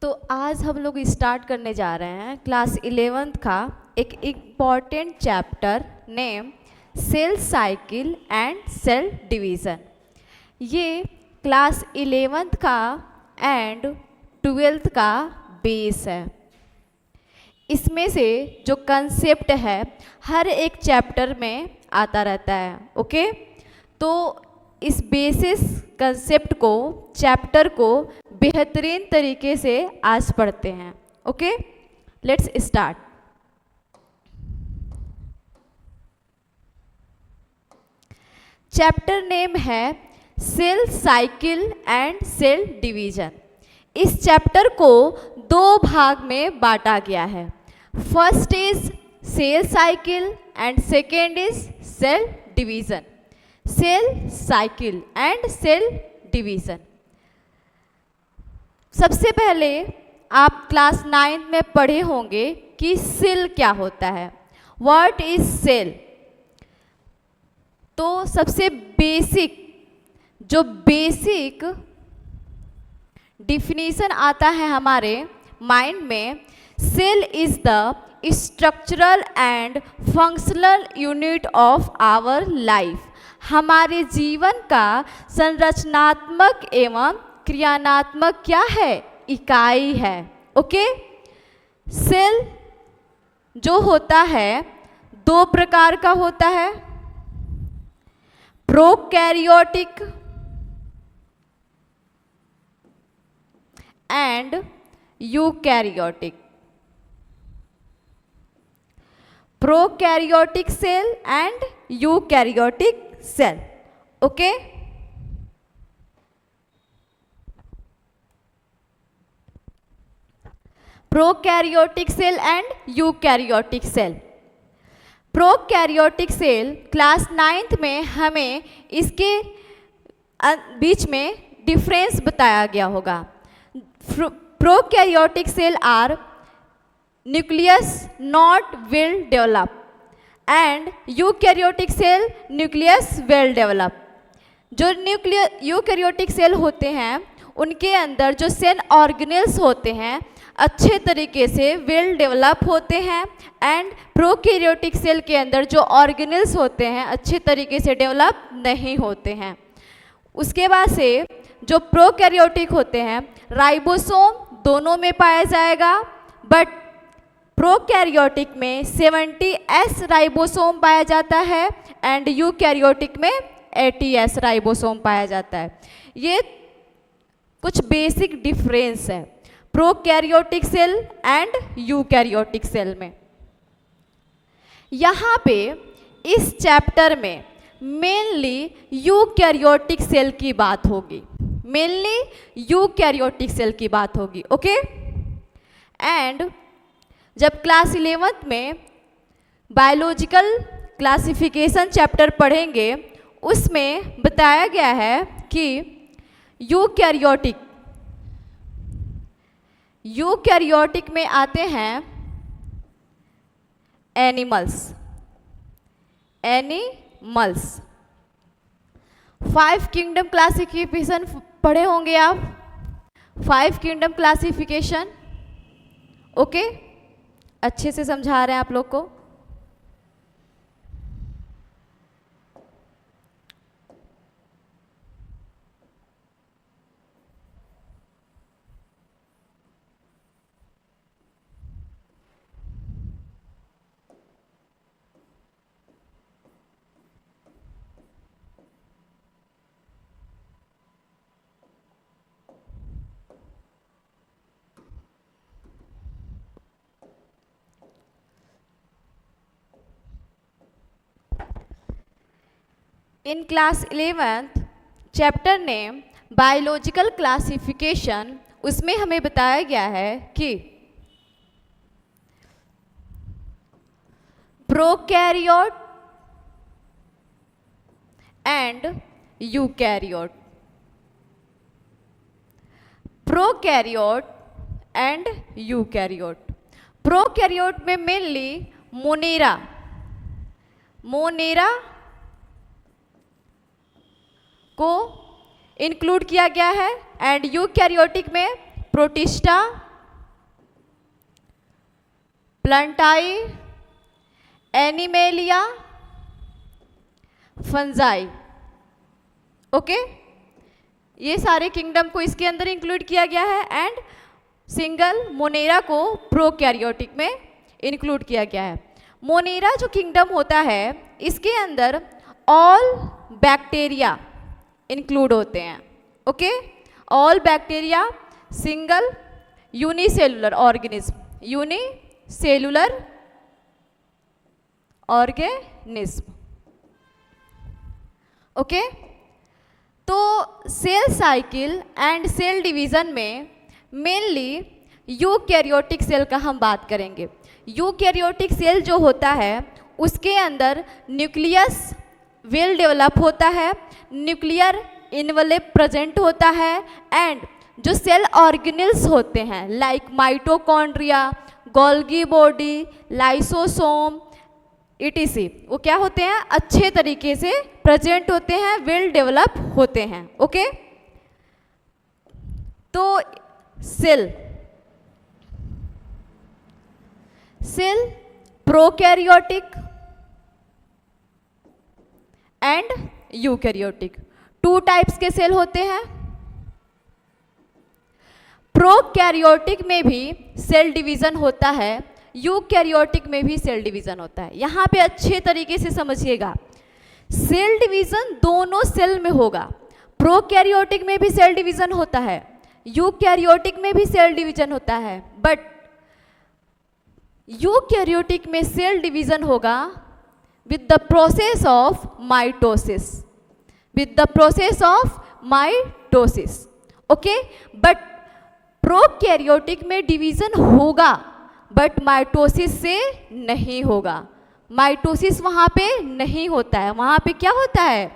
तो आज हम लोग स्टार्ट करने जा रहे हैं क्लास 11th का एक important chapter name cell cycle and cell division. ये क्लास 11th का एंड 12th का बेस है। इसमें से जो कंसेप्ट है हर एक चैप्टर में आता रहता है। ओके, तो इस बेसिस कंसेप्ट को चैप्टर को बेहतरीन तरीके से आज पढ़ते हैं। Okay, let's start. Chapter name है cell cycle and cell division. इस चैप्टर को दो भाग में बांटा गया है। First is cell cycle and second is cell division. Cell cycle and cell division. सबसे पहले आप क्लास 9 में पढ़े होंगे कि सेल क्या होता है, व्हाट इज सेल। तो सबसे बेसिक डिफिनीशन आता है हमारे माइंड में। Cell is the structural and functional unit of our life. हमारे जीवन का संरचनात्मक एवं क्रियात्मक क्या है, इकाई है। ओके, सेल जो होता है दो प्रकार का होता है, prokaryotic and eukaryotic. Prokaryotic cell and eukaryotic cell. Okay, prokaryotic cell and eukaryotic cell. Prokaryotic cell class 9th में हमें इसके बीच में डिफरेंस बताया गया होगा। Prokaryotic cell are nucleus not well develop and eukaryotic cell nucleus well develop. जो eukaryotic cell होते हैं उनके अंदर जो सेल ऑर्गेनेल्स होते हैं अच्छे तरीके से वेल डेवलप होते हैं एंड प्रोकैरियोटिक सेल के अंदर जो ऑर्गेनेल्स होते हैं अच्छे तरीके से डेवलप नहीं होते हैं। उसके बाद से जो प्रोकैरियोटिक होते हैं राइबोसोम दोनों में पाया जाएगा, बट प्रोकैरियोटिक में 70S राइबोसोम पाया जाता है एंड यूकैरियोटिक में 80S राइबोसोम पाया जाता है। ये कुछ बेसिक डिफरेंस है prokaryotic cell and eukaryotic cell में। यहाँ पे इस चैप्टर में मेनली यूकैरियोटिक सेल की बात होगी, मेनली यूकैरियोटिक सेल की बात होगी। ओके, एंड जब क्लास 11th में बायोलॉजिकल क्लासिफिकेशन चैप्टर पढ़ेंगे उसमें बताया गया है कि यूकैरियोटिक में आते हैं एनिमल्स। 5 किंगडम क्लासिफिकेशन पढ़े होंगे आप, 5 किंगडम क्लासिफिकेशन। ओके, अच्छे से समझा रहे हैं आप लोग को। In class 11th chapter name biological classification, उसमें हमें बताया गया है कि prokaryote and eukaryote. Prokaryote and eukaryote. Prokaryote में मेनली मोनेरा को इंक्लूड किया गया है एंड यूकैरियोटिक में प्रोटिस्टा प्लांटाई, एनिमेलिया, फंजाई। ओके, ये सारे किंगडम को इसके अंदर इंक्लूड किया गया है एंड सिंगल मोनेरा को प्रोकैरियोटिक में इंक्लूड किया गया है। मोनेरा जो किंगडम होता है इसके अंदर ऑल बैक्टीरिया इंक्लूड होते हैं। Okay, all bacteria single unicellular organism, unicellular organism. Okay, तो cell cycle and cell division में मेनली यूकैरियोटिक सेल का हम बात करेंगे। यूकैरियोटिक सेल जो होता है उसके अंदर न्यूक्लियस वेल डेवलप होता है, न्यूक्लियर इनवलेप प्रेजेंट होता है एंड जो सेल ऑर्गेनेल्स होते हैं like mitochondria, Golgi body, lysosome etc, वो क्या होते हैं, अच्छे तरीके से प्रेजेंट होते हैं, वेल डेवलप होते हैं। ओके, तो cell prokaryotic and eukaryotic, two types के सेल होते हैं। प्रोकैरियोटिक में भी सेल डिवीजन होता है, यूकैरियोटिक में भी सेल डिवीजन होता है। यहाँ पे अच्छे तरीके से समझिएगा, सेल डिवीजन दोनों सेल में होगा। प्रोकैरियोटिक में भी सेल डिवीजन होता है, यूकैरियोटिक में भी सेल डिवीजन होता है, बट यूकैरियोटिक में सेल डिवीजन होगा with the process of mitosis, with the process of mitosis। Okay, but prokaryotic में डिवीजन होगा बट माइटोसिस से नहीं होगा। माइटोसिस वहां पे नहीं होता है, वहां पे क्या होता है,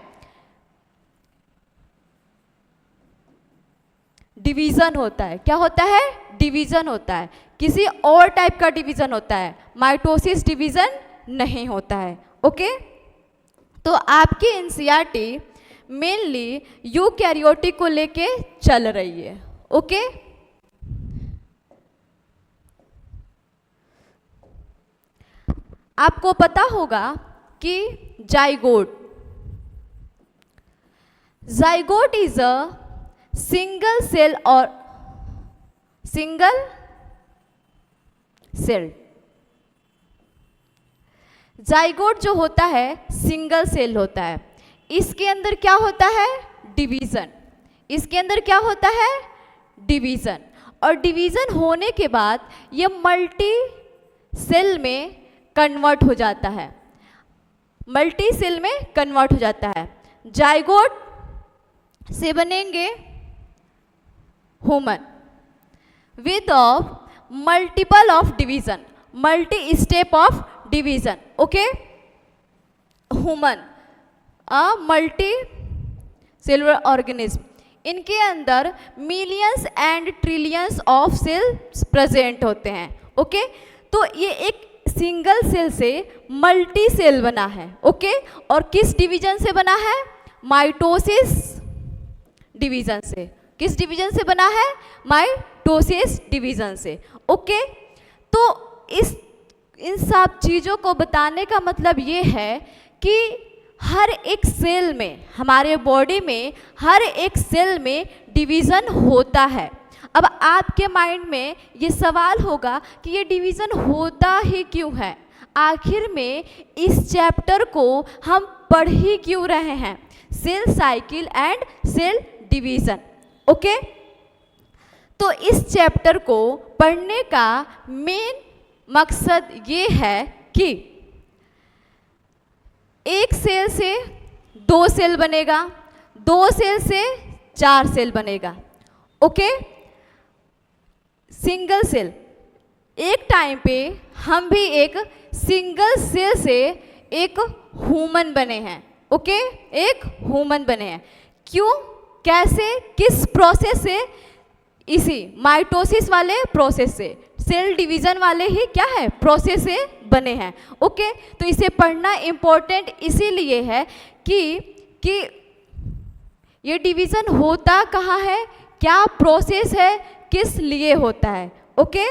डिवीजन होता है। क्या होता है, डिवीजन होता है, किसी और टाइप का डिवीजन होता है, माइटोसिस डिवीजन नहीं होता है। ओके, तो आपकी एनसीईआरटी मेनली यूकैरियोटिक को लेके चल रही है। ओके, आपको पता होगा कि zygote is a single cell और सिंगल सेल। जाइगोट जो होता है सिंगल सेल होता है, इसके अंदर क्या होता है, डिवीजन। इसके अंदर क्या होता है, डिवीजन, और डिवीजन होने के बाद ये मल्टी सेल में कन्वर्ट हो जाता है, मल्टी सेल में कन्वर्ट हो जाता है। जाइगोट से बनेंगे human with of multiple of division, multi step of division. Okay, human a multi cellular organism, इनके अंदर millions and trillions of cells present होते हैं। ओके, तो ये एक सिंगल सेल से मल्टी सेल बना है। ओके, और किस डिवीजन से बना है, माइटोसिस डिवीजन से। किस डिवीजन से बना है, माइटोसिस डिवीजन से। ओके, तो इन सब चीज़ों को बताने का मतलब ये है कि हर एक सेल में, हमारे बॉडी में हर एक सेल में डिवीज़न होता है। अब आपके माइंड में ये सवाल होगा कि ये डिवीज़न होता ही क्यों है, आखिर में इस चैप्टर को हम पढ़ ही क्यों रहे हैं, cell cycle and cell division. Okay, तो इस चैप्टर को पढ़ने का मेन मकसद ये है कि एक सेल से 2 सेल बनेगा, 2 सेल से 4 सेल बनेगा। ओके, सिंगल सेल, एक टाइम पे हम भी एक सिंगल सेल से एक ह्यूमन बने हैं। ओके, एक ह्यूमन बने हैं। क्यों, कैसे, किस प्रोसेस से, इसी माइटोसिस वाले प्रोसेस से, सेल डिवीज़न वाले ही क्या है, प्रोसेस से बने हैं। ओके, तो इसे पढ़ना इम्पोर्टेंट इसीलिए है कि ये डिवीज़न होता कहाँ है, क्या प्रोसेस है, किस लिए होता है। ओके,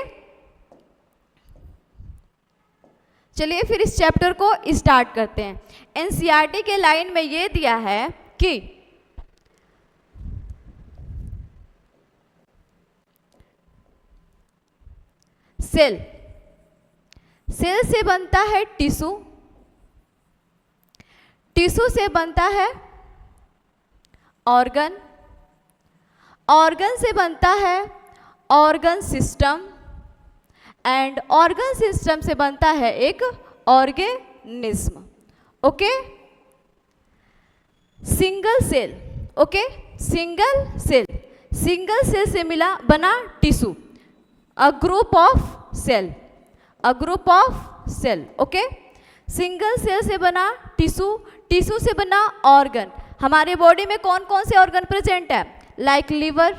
चलिए फिर इस चैप्टर को स्टार्ट करते हैं। एनसीईआरटी के लाइन में ये दिया है कि सेल से बनता है टिश्यू, टिश्यू से बनता है ऑर्गन, ऑर्गन से बनता है organ system, and organ system से बनता है एक organism. Okay, single cell, okay, single cell से मिला बना tissue, a group of cell, a group of cell. Okay, single cell से बना टिश्यू, टिश्यू से बना ऑर्गन। हमारे बॉडी में कौन कौन से ऑर्गन प्रेजेंट है? Like liver,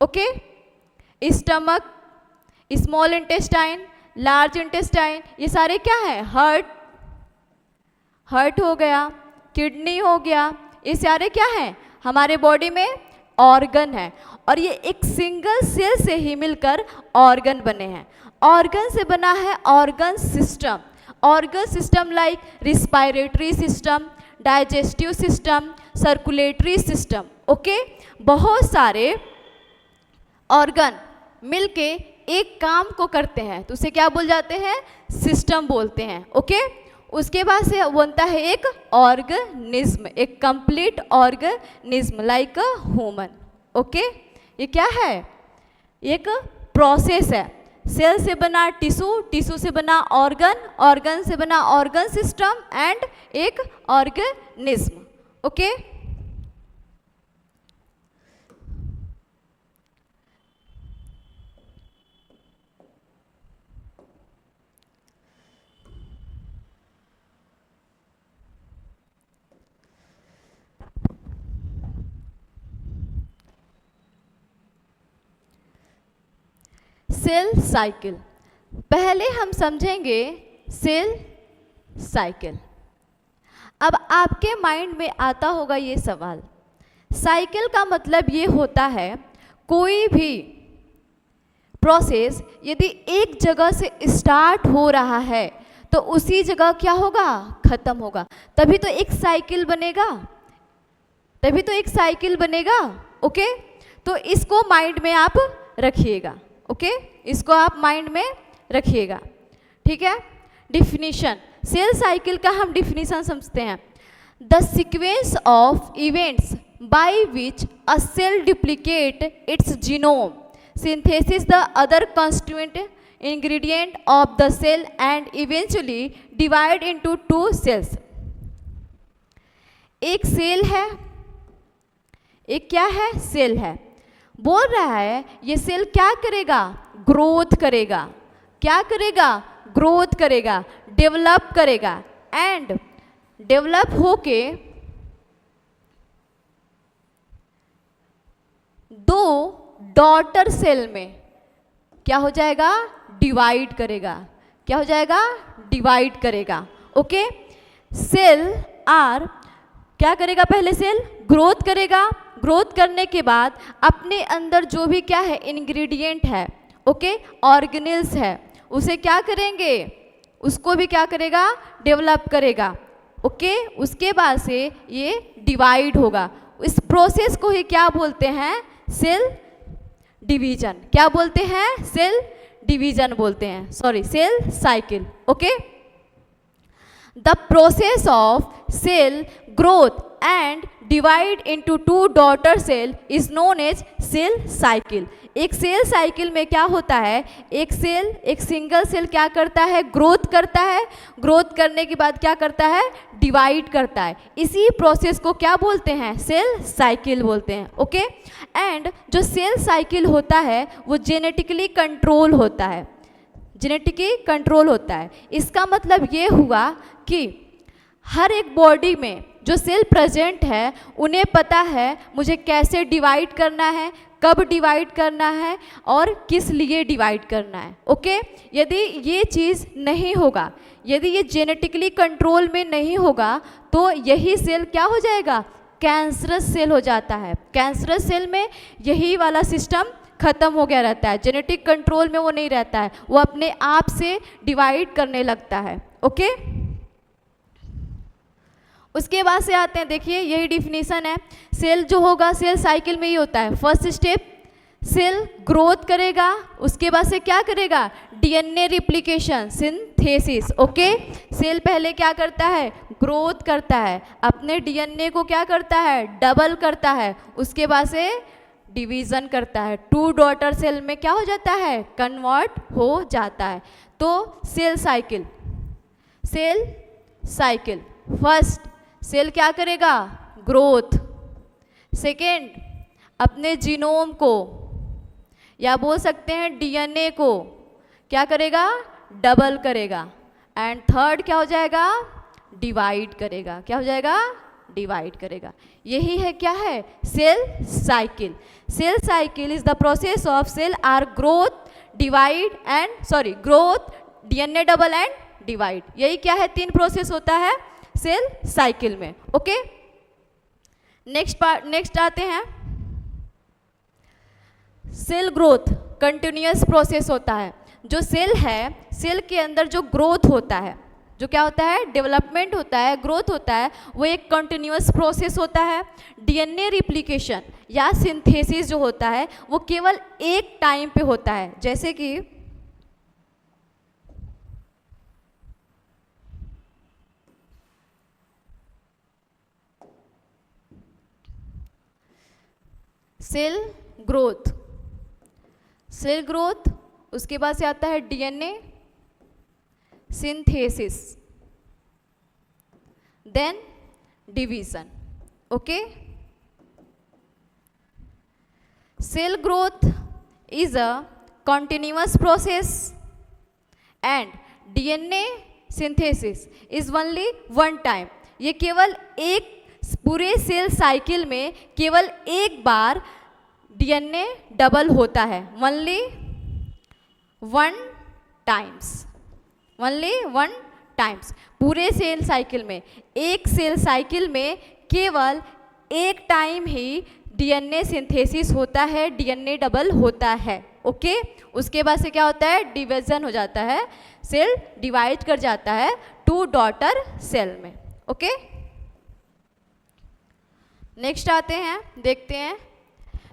okay, stomach, small intestine, large intestine, ये सारे क्या है? हार्ट हो गया, किडनी हो गया, ये सारे क्या हैं? हमारे बॉडी में ऑर्गन है, और ये एक सिंगल सेल से ही मिलकर ऑर्गन बने हैं। ऑर्गन से बना है organ system, organ system like respiratory system, digestive system, circulatory system. Okay, बहुत सारे ऑर्गन मिलके एक काम को करते हैं, तो उसे क्या बोल जाते हैं? सिस्टम बोलते हैं। ओके, उसके बाद से बनता है एक ऑर्गेनिज्म, एक complete organism like a human. Okay, ये क्या है? एक प्रोसेस है। सेल से बना टिश्यू, टिश्यू से बना ऑर्गन, ऑर्गन से बना ऑर्गन सिस्टम एंड एक ऑर्गेनिज्म। Okay, cell cycle. पहले हम समझेंगे सेल साइकिल। अब आपके माइंड में आता होगा ये सवाल, साइकिल का मतलब ये होता है कोई भी प्रोसेस यदि एक जगह से स्टार्ट हो रहा है तो उसी जगह क्या होगा? खत्म होगा, तभी तो एक साइकिल बनेगा, तभी तो एक साइकिल बनेगा। ओके, तो इसको माइंड में आप रखिएगा। ओके, इसको आप माइंड में रखिएगा, ठीक है। डिफिनीशन, सेल साइकिल का हम डिफिनीशन समझते हैं। The sequence of events by which a cell duplicate its genome, synthesis the other constituent ingredient of the cell and eventually divide into two cells। एक सेल है, एक क्या है? सेल है। बोल रहा है ये सेल क्या करेगा? ग्रोथ करेगा। क्या करेगा? ग्रोथ करेगा, डेवलप करेगा, एंड डेवलप होके दो डॉटर सेल में क्या हो जाएगा? डिवाइड करेगा। क्या हो जाएगा? डिवाइड करेगा। ओके, सेल आर क्या करेगा? पहले सेल ग्रोथ करेगा, ग्रोथ करने के बाद अपने अंदर जो भी क्या है? इंग्रेडिएंट है, ओके, ऑर्गेनेल्स है, उसे क्या करेंगे? उसको भी क्या करेगा? डेवलप करेगा। ओके, उसके बाद से ये डिवाइड होगा। इस प्रोसेस को ही क्या बोलते हैं? Cell division. क्या बोलते हैं? सेल डिवीजन बोलते हैं, sorry, cell cycle. Okay, the process of cell growth and divide into two daughter cell is known as cell cycle. एक सेल साइकिल में क्या होता है? एक सेल, एक सिंगल सेल क्या करता है? ग्रोथ करता है, ग्रोथ करने के बाद क्या करता है? डिवाइड करता है। इसी प्रोसेस को क्या बोलते हैं? सेल साइकिल बोलते हैं। ओके, एंड जो सेल साइकिल होता है वो जेनेटिकली कंट्रोल होता है, जेनेटिकली कंट्रोल होता है। इसका मतलब ये हुआ कि हर एक बॉडी में जो सेल प्रेजेंट है उन्हें पता है मुझे कैसे डिवाइड करना है, कब डिवाइड करना है और किस लिए डिवाइड करना है। ओके, यदि ये चीज़ नहीं होगा, यदि ये जेनेटिकली कंट्रोल में नहीं होगा तो यही सेल क्या हो जाएगा? कैंसरस सेल हो जाता है। कैंसरस सेल में यही वाला सिस्टम ख़त्म हो गया रहता है, जेनेटिक कंट्रोल में वो नहीं रहता है, वो अपने आप से डिवाइड करने लगता है। ओके, उसके बाद से आते हैं, देखिए यही डिफिनीशन है। सेल जो होगा, सेल साइकिल में ही होता है। फर्स्ट स्टेप सेल ग्रोथ करेगा, उसके बाद से क्या करेगा, DNA replication, synthesis. Okay, cell पहले क्या करता है, ग्रोथ करता है, अपने डीएनए को क्या करता है, डबल करता है, उसके बाद से डिवीजन करता है, 2 डॉटर सेल में क्या हो जाता है, कन्वर्ट हो जाता है। तो cell cycle, cell cycle, first cell क्या करेगा, ग्रोथ, सेकेंड अपने जीनोम को या बोल सकते हैं डीएनए को क्या करेगा, डबल करेगा, एंड थर्ड क्या हो जाएगा, डिवाइड करेगा। क्या हो जाएगा, डिवाइड करेगा। यही है क्या है, cell cycle. Cell cycle is the process of cell are growth, divide and growth, DNA double and divide. यही क्या है, 3 प्रोसेस होता है सेल साइकिल में। ओके, नेक्स्ट आते हैं, सेल ग्रोथ कंटिन्यूअस प्रोसेस होता है। जो सेल है, सेल के अंदर जो ग्रोथ होता है, जो क्या होता है, डेवलपमेंट होता है, ग्रोथ होता है, वो एक कंटिन्यूअस प्रोसेस होता है। डीएनए रिप्लिकेशन या सिंथेसिस जो होता है वो केवल एक टाइम पे होता है, जैसे कि सेल ग्रोथ, सेल ग्रोथ, उसके बाद से आता है DNA synthesis, then division. Okay, cell growth is a continuous process and DNA synthesis is only one time. ये केवल एक पूरे सेल साइकिल में केवल एक बार डीएनए डबल होता है, ओनली 1 टाइम्स, ओनली 1 टाइम्स। पूरे सेल साइकिल में, एक सेल साइकिल में केवल एक टाइम ही डीएनए सिंथेसिस होता है, डीएनए डबल होता है। ओके, उसके बाद से क्या होता है, डिवीजन हो जाता है, सेल डिवाइड कर जाता है 2 डॉटर सेल में। ओके, नेक्स्ट आते हैं, देखते हैं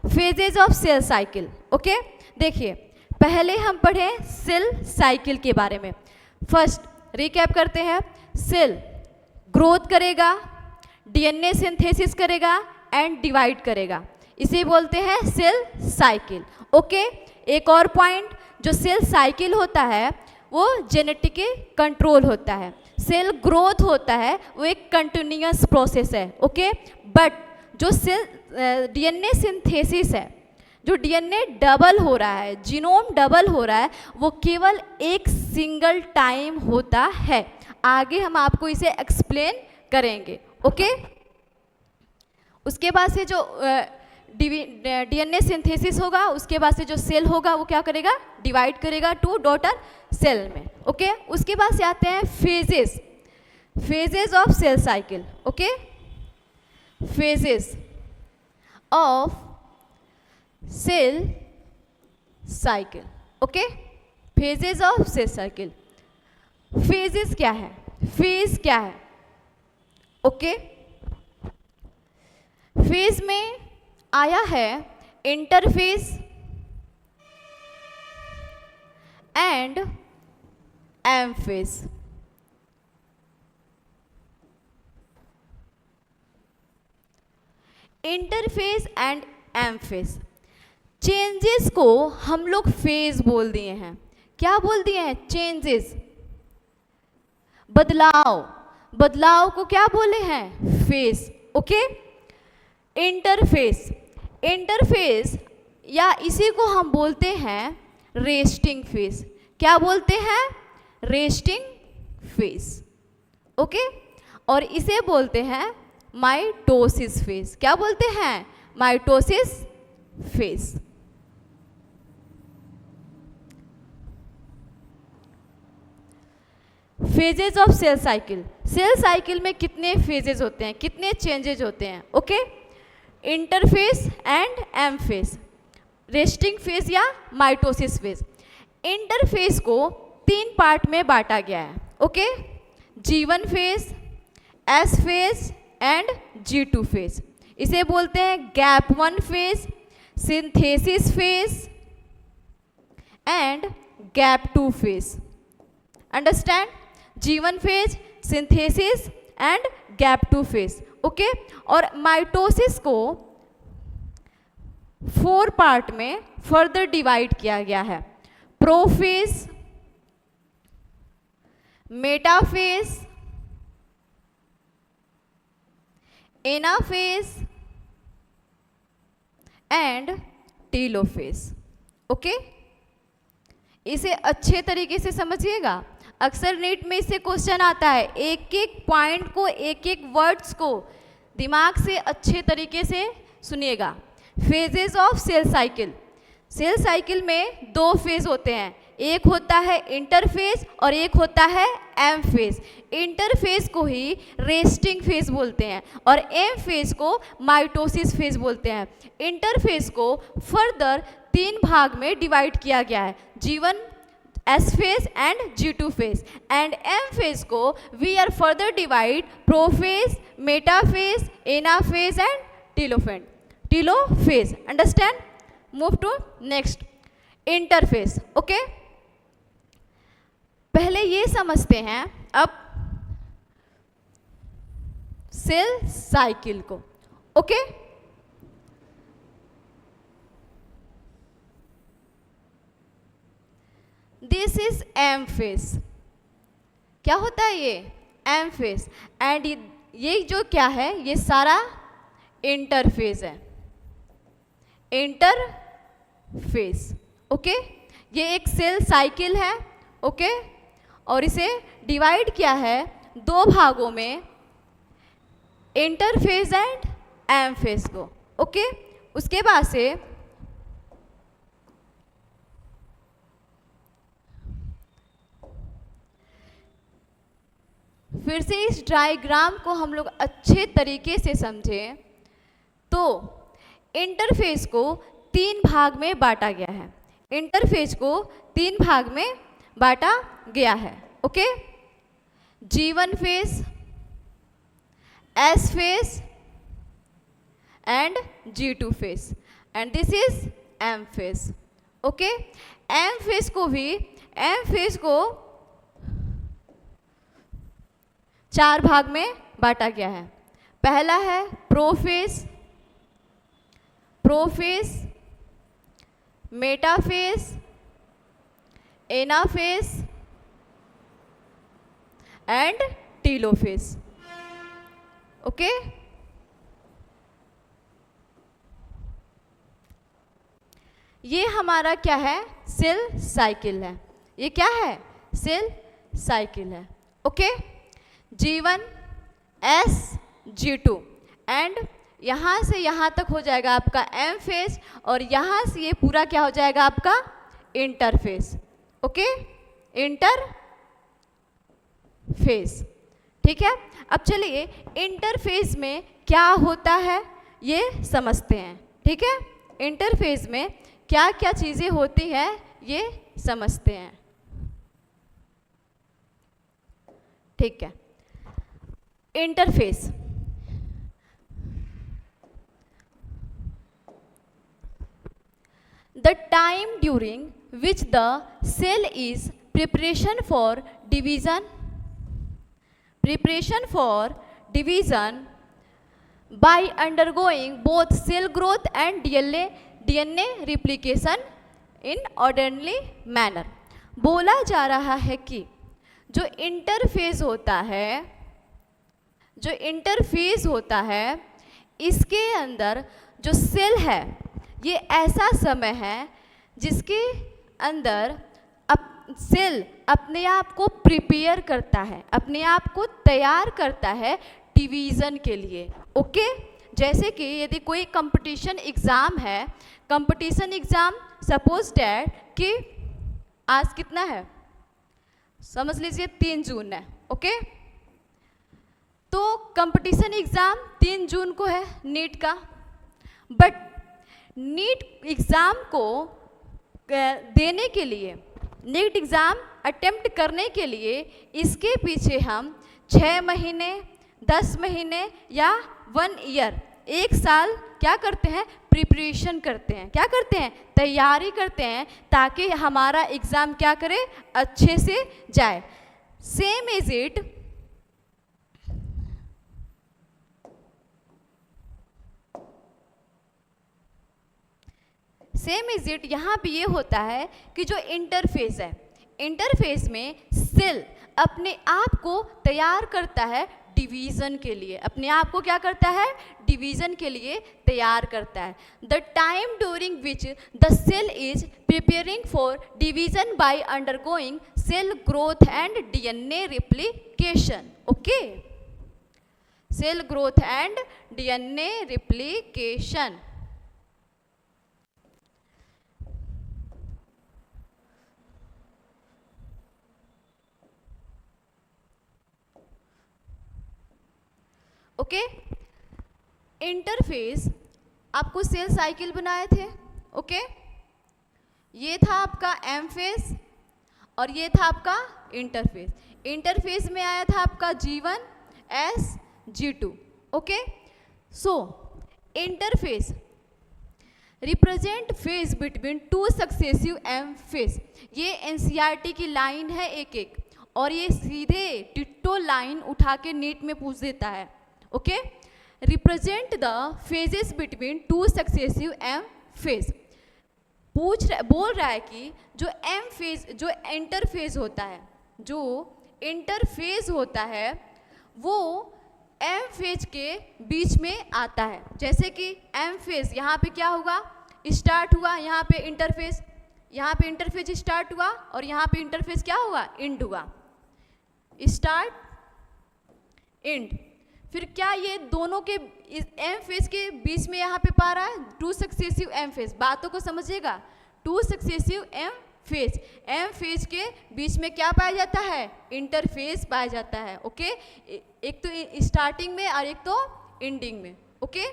phases of cell cycle. Okay, देखिए पहले हम पढ़े सेल साइकिल के बारे में। फर्स्ट रिकैप करते हैं, सेल ग्रोथ करेगा, डीएनए सिंथेसिस करेगा एंड डिवाइड करेगा, इसे बोलते हैं सेल साइकिल। ओके, एक और पॉइंट, जो सेल साइकिल होता है वो जेनेटिक कंट्रोल होता है। सेल ग्रोथ होता है वो एक कंटिन्यूअस प्रोसेस है। ओके, बट जो सेल डीएनए सिंथेसिस है, जो डीएनए डबल हो रहा है, जीनोम डबल हो रहा है, वो केवल एक सिंगल टाइम होता है। आगे हम आपको इसे एक्सप्लेन करेंगे। ओके, उसके बाद से जो डीएनए सिंथेसिस होगा, उसके बाद से जो सेल होगा वो क्या करेगा, डिवाइड करेगा 2 डॉटर सेल में। ओके, उसके बाद से आते हैं phases, phases of cell cycle. Okay, phases of cell cycle. Okay, phases of cell cycle. Phases क्या है, फेज क्या है? ओके, फेज में आया है interphase and M phase. Interphase and M phase, changes को हम लोग फेज बोल दिए हैं। क्या बोल दिए हैं? चेंजेस, बदलाव, बदलाव को क्या बोले हैं? फेज। ओके, इंटरफेज, इंटरफेज या इसी को हम बोलते हैं रेस्टिंग फेज। क्या बोलते हैं? Resting phase. ओके, और इसे बोलते हैं माइटोसिस फेज। क्या बोलते हैं? Mitosis phase. Phases of cell cycle, cell cycle में कितने फेजेज होते हैं, कितने चेंजेज होते हैं? Okay, interphase and M phase. Resting phase या माइटोसिस फेज। इंटरफेज को 3 पार्ट में बांटा गया है, okay. G1 phase, S phase and G2 phase. इसे बोलते हैं gap 1 phase, synthesis phase and gap 2 phase. Understand? G1 phase, synthesis and gap 2 phase, okay. और माइटोसिस को 4 पार्ट में फर्दर डिवाइड किया गया है। Prophase, metaphase, anaphase and telophase, okay. इसे अच्छे तरीके से समझिएगा, अक्सर नीट में इससे क्वेश्चन आता है। एक एक पॉइंट को, एक एक वर्ड्स को दिमाग से अच्छे तरीके से सुनिएगा। Phases of cell cycle. Cell cycle में 2 फेज होते हैं, एक होता है इंटरफेज और एक होता है एम फेज। इंटरफेज को ही रेस्टिंग फेज बोलते हैं और एम फेज को माइटोसिस फेज बोलते हैं। इंटरफेज को फर्दर 3 भाग में डिवाइड किया गया है, G1, S phase and G2 phase, and M phase को we are further divide prophase, metaphase, anaphase and telophase. Understand? Move to next, interphase. Okay? पहले ये समझते हैं अब सेल साइकिल को, okay. This is M phase. क्या होता है ये? M phase. एंड ये जो क्या है, ये सारा इंटरफेज है, इंटरफेज, ओके। ये एक सेल साइकिल है, ओके। और इसे डिवाइड किया है 2 भागों में, इंटरफेज एंड एम फेज को, ओके। उसके बाद से फिर से इस डायग्राम को हम लोग अच्छे तरीके से समझें तो इंटरफेज को 3 भाग में बांटा गया है। इंटरफेज को 3 भाग में बांटा गया है, okay. G1 phase, S phase and G2 phase, and this is M phase, okay. M phase को 4 भाग में बांटा गया है। पहला है prophase, metaphase, anaphase and telophase, okay. ये हमारा क्या है? सेल साइकिल है। ये क्या है? सेल साइकिल है, okay. G1, S, G2 and यहाँ से यहाँ तक हो जाएगा आपका M फेज और यहाँ से ये पूरा क्या हो जाएगा आपका इंटरफेज, ओके। इंटरफेज, ठीक है। अब चलिए इंटरफेज में क्या होता है ये समझते हैं, ठीक है। इंटरफेज में क्या क्या चीज़ें होती हैं ये समझते हैं, ठीक है। Interface, the time during which the cell is preparation for division by undergoing both cell growth and DNA replication in orderly manner। बोला जा रहा है कि जो इंटरफेज होता है इसके अंदर जो सेल है ये ऐसा समय है जिसके अंदर सेल अपने आप को प्रिपेयर करता है, अपने आप को तैयार करता है डिवीज़न के लिए, ओके। जैसे कि यदि कोई कंपटीशन एग्ज़ाम है, कंपटीशन एग्ज़ाम सपोज डैट कि आज कितना है, समझ लीजिए 3 जून है, ओके। तो कंपटीशन एग्ज़ाम 3 जून को है नीट का, बट नीट एग्ज़ाम को देने के लिए, नीट एग्ज़ाम अटेम्प्ट करने के लिए इसके पीछे हम 6 महीने, 10 महीने या 1 ईयर, 1 साल क्या करते हैं, प्रिपरेशन करते हैं, क्या करते हैं, तैयारी करते हैं, ताकि हमारा एग्ज़ाम क्या करे, अच्छे से जाए। सेम इज इट यहाँ पे ये होता है कि जो इंटरफेस है, इंटरफेस में सेल अपने आप को तैयार करता है डिवीज़न के लिए, अपने आप को क्या करता है, डिवीज़न के लिए तैयार करता है। The time during which the cell is preparing for division by undergoing cell growth and DNA replication. Okay, cell growth and DNA replication. Okay, interphase आपको सेल साइकिल बनाए थे। ओके, ये था आपका एम फेज और ये था आपका इंटरफेस। इंटरफेस में आया था आपका G1 S G2। Okay, so interphase represent phase between 2 successive M phase. ये एनसीईआरटी की लाइन है एक एक, और ये सीधे टिट्टो लाइन उठा के नीट में पूछ देता है। Okay, represent the phases between 2 successive M phase. बोल रहा है कि जो एम फेज, जो इंटरफेज होता है, जो इंटरफेज होता है वो एम फेज के बीच में आता है। जैसे कि एम फेज यहाँ पे क्या होगा, स्टार्ट हुआ, यहाँ पे इंटरफेज स्टार्ट हुआ और यहाँ पे इंटरफेज क्या हुआ, एंड हुआ। स्टार्ट एंड, फिर क्या ये दोनों के एम फेज के बीच में यहाँ पे पा रहा है 2 सक्सेसिव एम फेज। बातों को समझिएगा, 2 सक्सेसिव एम फेज के बीच में क्या पाया जाता है, इंटरफेस पाया जाता है। ओके, एक तो स्टार्टिंग में और एक तो एंडिंग में। Okay,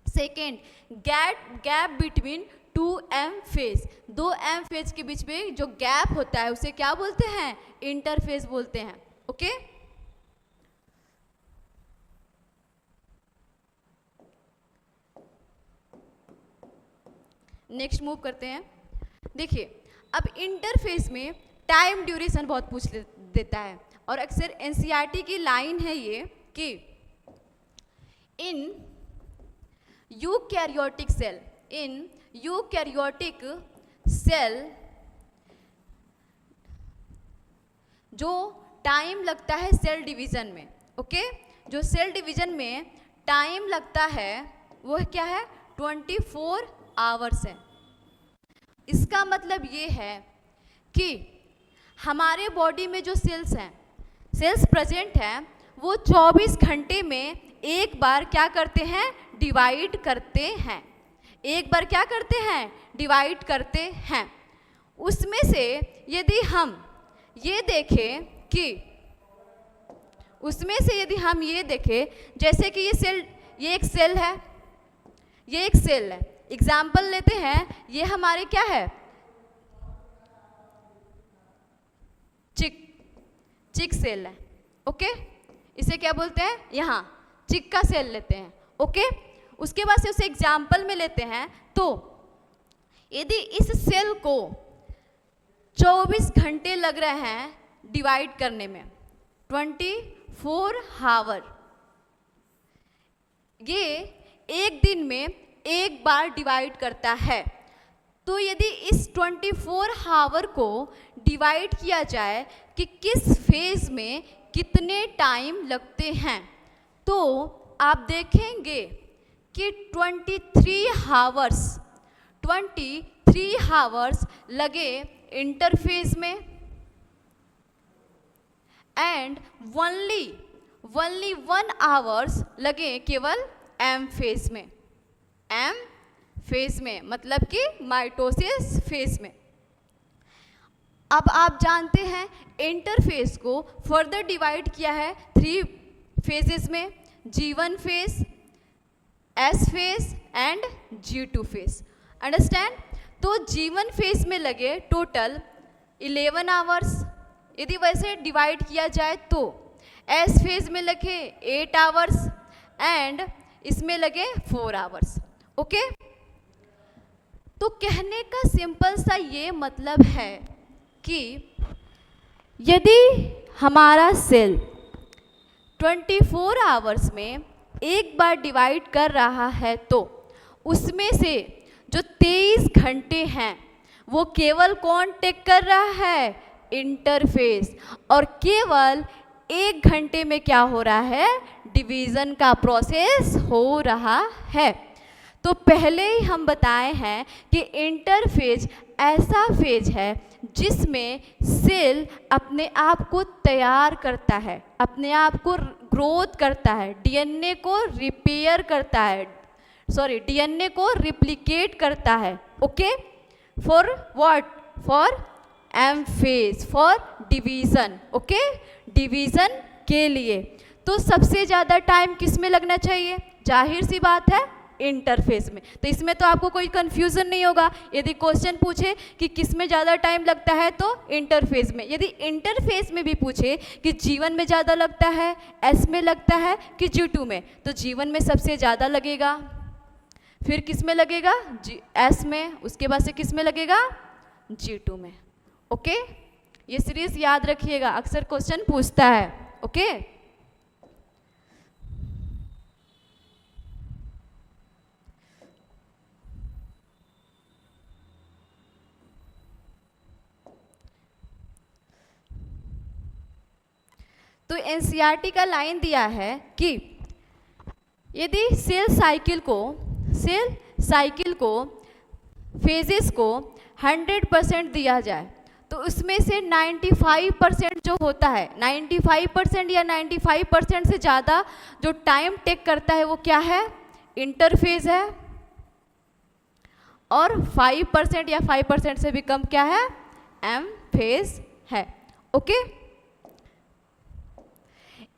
second, gap between 2 M phase. 2 M phase के बीच में जो गैप होता है उसे क्या बोलते हैं, इंटरफेस बोलते हैं। ओके, नेक्स्ट मूव करते हैं। देखिए, अब इंटरफेस में टाइम ड्यूरेशन बहुत पूछ देता है, और अक्सर एनसीईआरटी की लाइन है ये कि इन यूकैरियोटिक सेल जो टाइम लगता है सेल डिवीज़न में। ओके, जो सेल डिवीज़न में टाइम लगता है वो क्या है, 24 आवर्स है। इसका मतलब ये है कि हमारे बॉडी में जो सेल्स प्रेजेंट हैं वो 24 घंटे में एक बार क्या करते हैं, डिवाइड करते हैं। एक बार क्या करते हैं, डिवाइड करते हैं। उसमें से यदि हम ये देखें कि जैसे कि ये एक सेल है, एग्जाम्पल लेते हैं, ये हमारे क्या है, चिक सेल है। ओके, इसे क्या बोलते हैं, यहाँ चिक का सेल लेते हैं। ओके, उसके बाद से उसे एग्जाम्पल में लेते हैं, तो यदि इस सेल को 24 घंटे लग रहे हैं डिवाइड करने में, 24 आवर, ये एक दिन में एक बार डिवाइड करता है। तो यदि इस 24 आवर को डिवाइड किया जाए कि किस फेज में कितने टाइम लगते हैं, तो आप देखेंगे कि 23 आवर्स लगे इंटरफेज में, एंड ओनली 1 आवर्स लगे केवल एम फेज में, मतलब कि माइटोसिस फेज में। अब आप जानते हैं इंटरफेज को फर्दर डिवाइड किया है 3 फेजेस में, G1 phase, S phase and G2 phase. Understand? तो G1 फेज में लगे टोटल 11 आवर्स, यदि वैसे डिवाइड किया जाए तो एस फेज में लगे 8 आवर्स एंड इसमें लगे 4 आवर्स। ओके, तो कहने का सिंपल सा ये मतलब है कि यदि हमारा सेल 24 आवर्स में एक बार डिवाइड कर रहा है तो उसमें से जो 23 घंटे हैं वो केवल कौन टेक कर रहा है? इंटरफेस। और केवल 1 घंटे में क्या हो रहा है? डिवीज़न का प्रोसेस हो रहा है। तो पहले ही हम बताए हैं कि इंटरफेज ऐसा फेज है जिसमें सेल अपने आप को तैयार करता है, अपने आप को ग्रोथ करता है, डीएनए को रिपेयर करता है, डीएनए को रिप्लिकेट करता है। Okay, for what? For M phase, for division. Okay, division के लिए। तो सबसे ज़्यादा टाइम किस में लगना चाहिए? जाहिर सी बात है, इंटरफेस में। तो इसमें तो आपको कोई कंफ्यूजन नहीं होगा। यदि क्वेश्चन पूछे कि किस में ज़्यादा टाइम लगता है तो इंटरफेस में। यदि इंटरफेस में भी पूछे कि G1 में ज़्यादा लगता है, S में लगता है कि G2 में, तो G1 में सबसे ज़्यादा लगेगा, फिर किस में लगेगा? S में, उसके बाद से किस में लगेगा? G2 में। ओके, ये सीरीज याद रखिएगा, अक्सर क्वेश्चन पूछता है। ओके, तो एनसीईआरटी का लाइन दिया है कि यदि सेल साइकिल को फेजेस को 100% दिया जाए तो उसमें से 95% जो होता है, 95% या 95% से ज़्यादा जो टाइम टेक करता है वो क्या है? इंटरफेज है। और 5% या 5% से भी कम क्या है? एम फेज है। Okay,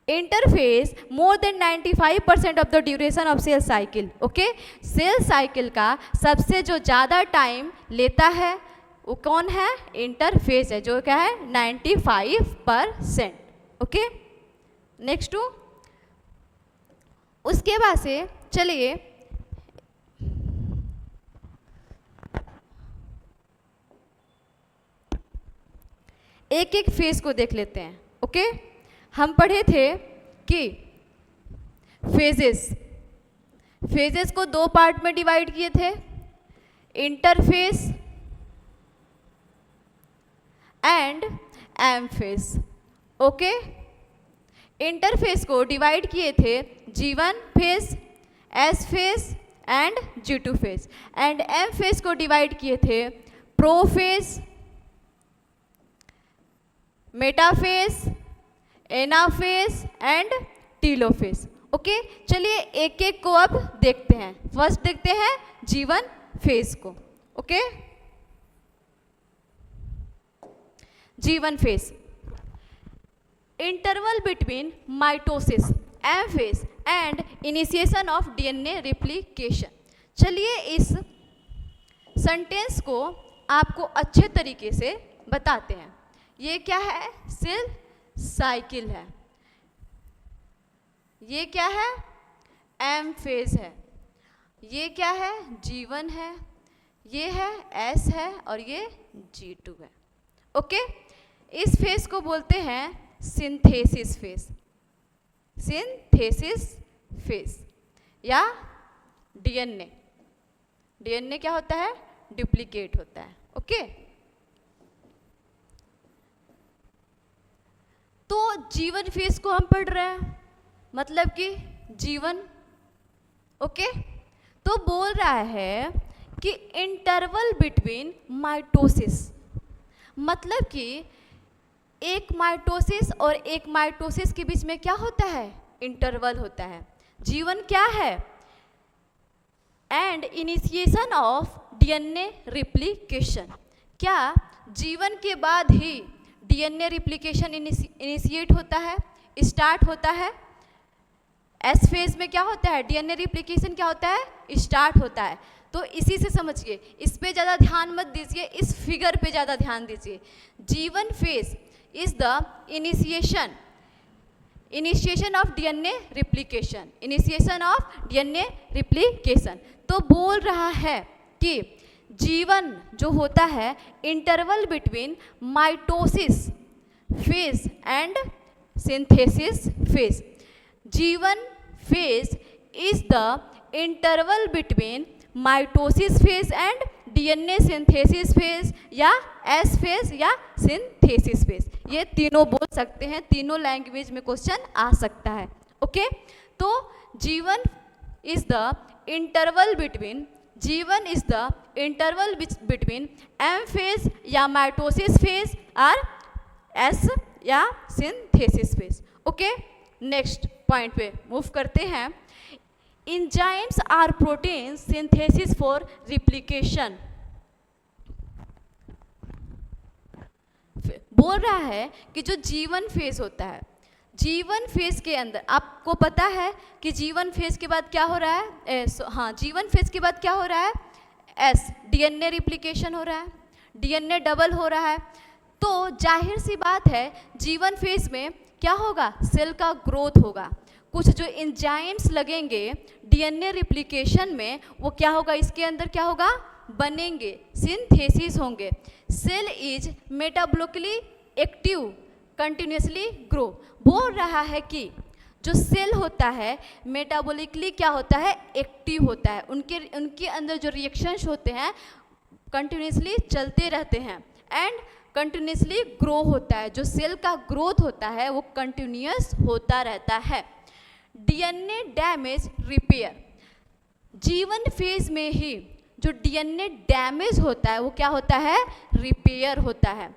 interphase more than 95% of the duration of cell cycle. Okay, cell cycle का सबसे जो ज़्यादा टाइम लेता है वो कौन है? इंटरफेस है, जो क्या है? 95%। ओके, नेक्स्ट टू, उसके बाद से चलिए एक एक फेज को देख लेते हैं। ओके, हम पढ़े थे कि फेजेस को 2 पार्ट में डिवाइड किए थे, interphase and M phase. Okay, interphase को डिवाइड किए थे G1 phase, S phase and G2 phase, and M phase को डिवाइड किए थे prophase, metaphase, anaphase and telophase. Okay, चलिए एक एक को अब देखते हैं। फर्स्ट देखते हैं G1 फेज को। Okay, G1 phase, interval between mitosis, M phase and initiation of DNA replication. चलिए इस सेंटेंस को आपको अच्छे तरीके से बताते हैं। ये क्या है? सेल साइकिल है। ये क्या है? एम फेज है। ये क्या है? G1 है। ये है S है और ये G2 है। ओके, इस फेज को बोलते हैं सिंथेसिस फेज, सिंथेसिस फेज या डीएनए क्या होता है? डुप्लीकेट होता है। ओके, तो G1 फेज को हम पढ़ रहे हैं, मतलब कि G1। ओके, तो बोल रहा है कि इंटरवल बिटवीन माइटोसिस, मतलब कि एक माइटोसिस और एक माइटोसिस के बीच में क्या होता है? इंटरवल होता है। G1 क्या है? And initiation of DNA replication. क्या G1 के बाद ही डीएनए रिप्लिकेशन इनिशिएट होता है, स्टार्ट होता है? एस फेज में क्या होता है, डीएनए रिप्लिकेशन क्या होता है, स्टार्ट होता है। तो इसी से समझिए, इस पे ज़्यादा ध्यान मत दीजिए, इस फिगर पे ज़्यादा ध्यान दीजिए। G1 phase is the initiation of DNA replication, initiation of DNA replication. तो बोल रहा है कि G1 जो होता है interval between mitosis phase and synthesis phase. G1 phase is the interval between mitosis phase and DNA synthesis phase या S phase या synthesis phase। ये तीनों बोल सकते हैं, तीनों लैंग्वेज में क्वेश्चन आ सकता है। ओके, तो G1 is the interval between M phase या mitosis phase और S या synthesis phase। Okay, next point पे मूव करते हैं। Enzymes are protein synthesis for replication. बोल रहा है कि जो G1 फेज होता है, G1 फेज के अंदर आपको पता है कि G1 फेज के बाद क्या हो रहा है, G1 फेज के बाद क्या हो रहा है, एस डीएनए रिप्लिकेशन हो रहा है, डीएनए डबल हो रहा है। तो जाहिर सी बात है G1 फेज में क्या होगा, सेल का ग्रोथ होगा। कुछ जो एंजाइम्स लगेंगे डीएनए रिप्लिकेशन में, वो क्या होगा, इसके अंदर क्या होगा, बनेंगे, सिंथेसिस होंगे। Cell is metabolically active continuously grow. बोल रहा है कि जो सेल होता है मेटाबॉलिकली क्या होता है, एक्टिव होता है। उनके अंदर जो रिएक्शंस होते हैं कंटिन्यूसली चलते रहते हैं एंड कंटिन्यूसली ग्रो होता है। जो सेल का ग्रोथ होता है वो कंटिन्यूस होता रहता है। DNA damage repair, G1 phase में ही जो डीएनए डैमेज होता है वो क्या होता है, रिपेयर होता है।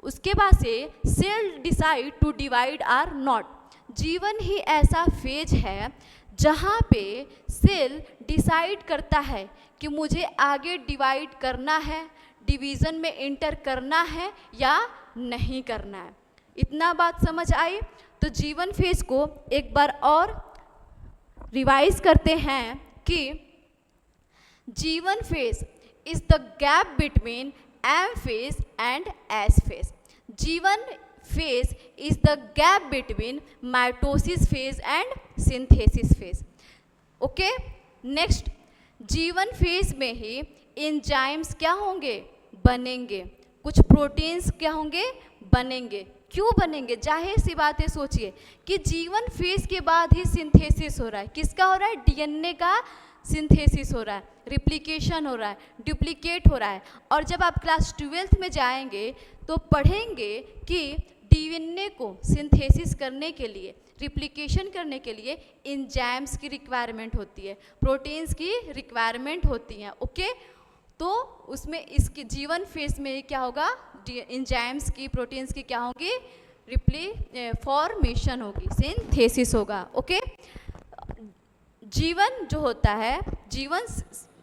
उसके बाद से cell decide to divide or not. G1 ही ऐसा फेज है जहाँ पे सेल डिसाइड करता है कि मुझे आगे डिवाइड करना है, डिवीज़न में इंटर करना है या नहीं करना है। इतना बात समझ आई। तो G1 फेज को एक बार और रिवाइज करते हैं कि G1 phase is the gap between M phase and S phase. G1 phase is the gap between mitosis phase and synthesis phase. Okay, next G1 phase में ही एंजाइम्स क्या होंगे, बनेंगे। कुछ प्रोटीन्स क्या होंगे, बनेंगे। क्यों बनेंगे, जाहिर सी बात है, सोचिए कि G1 फेज के बाद ही सिंथेसिस हो रहा है। किसका हो रहा है, डीएनए का सिंथेसिस हो रहा है, रिप्लिकेशन हो रहा है, डुप्लीकेट हो रहा है। और जब आप क्लास 12th में जाएंगे तो पढ़ेंगे कि डीएनए को सिंथेसिस करने के लिए, रिप्लिकेशन करने के लिए एंजाइम्स की रिक्वायरमेंट होती है, प्रोटीन्स की रिक्वायरमेंट होती हैं। ओके, तो उसमें इसके G1 फेज में क्या होगा, एंजाइम्स की, प्रोटीन्स की क्या होगी, फॉर्मेशन होगी, सिंथेसिस होगा। ओके, G1 जो होता है, G1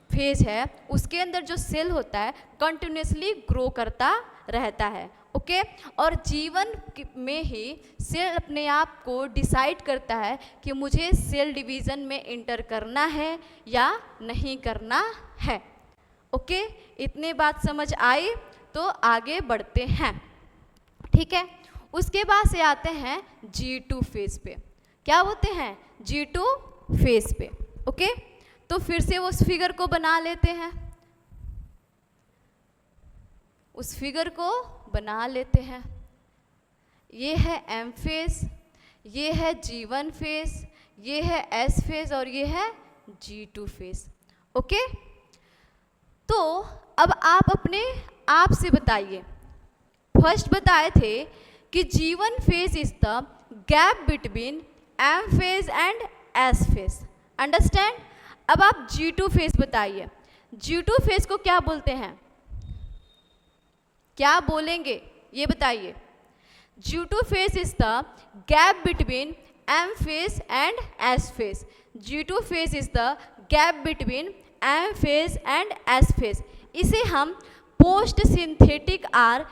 फेज है, उसके अंदर जो सेल होता है कंटिन्यूसली ग्रो करता रहता है। ओके, और G1 में ही सेल अपने आप को डिसाइड करता है कि मुझे सेल डिवीज़न में इंटर करना है या नहीं करना है। ओके, इतने बात समझ आई। तो आगे बढ़ते हैं, ठीक है। उसके बाद से आते हैं G2 फेज पे। क्या बोलते हैं, G2 फेज पे। ओके, तो फिर से उस फिगर को बना लेते हैं, उस फिगर को बना लेते हैं। ये है M फेज, ये है G1 फेज, ये है S फेज और ये है G2 फेज। ओके, तो अब आप अपने आप से बताइए, फर्स्ट बताए थे कि G1 phase is the gap between M phase and S phase. Understand. अब आप G2 फेज बताइए, G2 फेज को क्या बोलते हैं, क्या बोलेंगे ये बताइए। G2 phase is the gap between M phase and S phase. G2 phase is the gap between M phase and S phase. इसे हम post synthetic or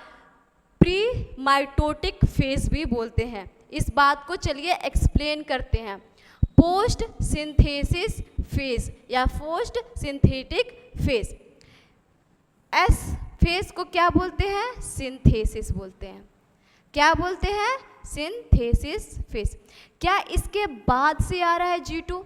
pre mitotic phase भी बोलते हैं। इस बात को चलिए एक्सप्लेन करते हैं। पोस्ट सिंथेसिस फेज या post synthetic phase. S phase को क्या बोलते हैं? सिंथेसिस बोलते हैं। क्या बोलते हैं? Synthesis phase. क्या इसके बाद से आ रहा है G2?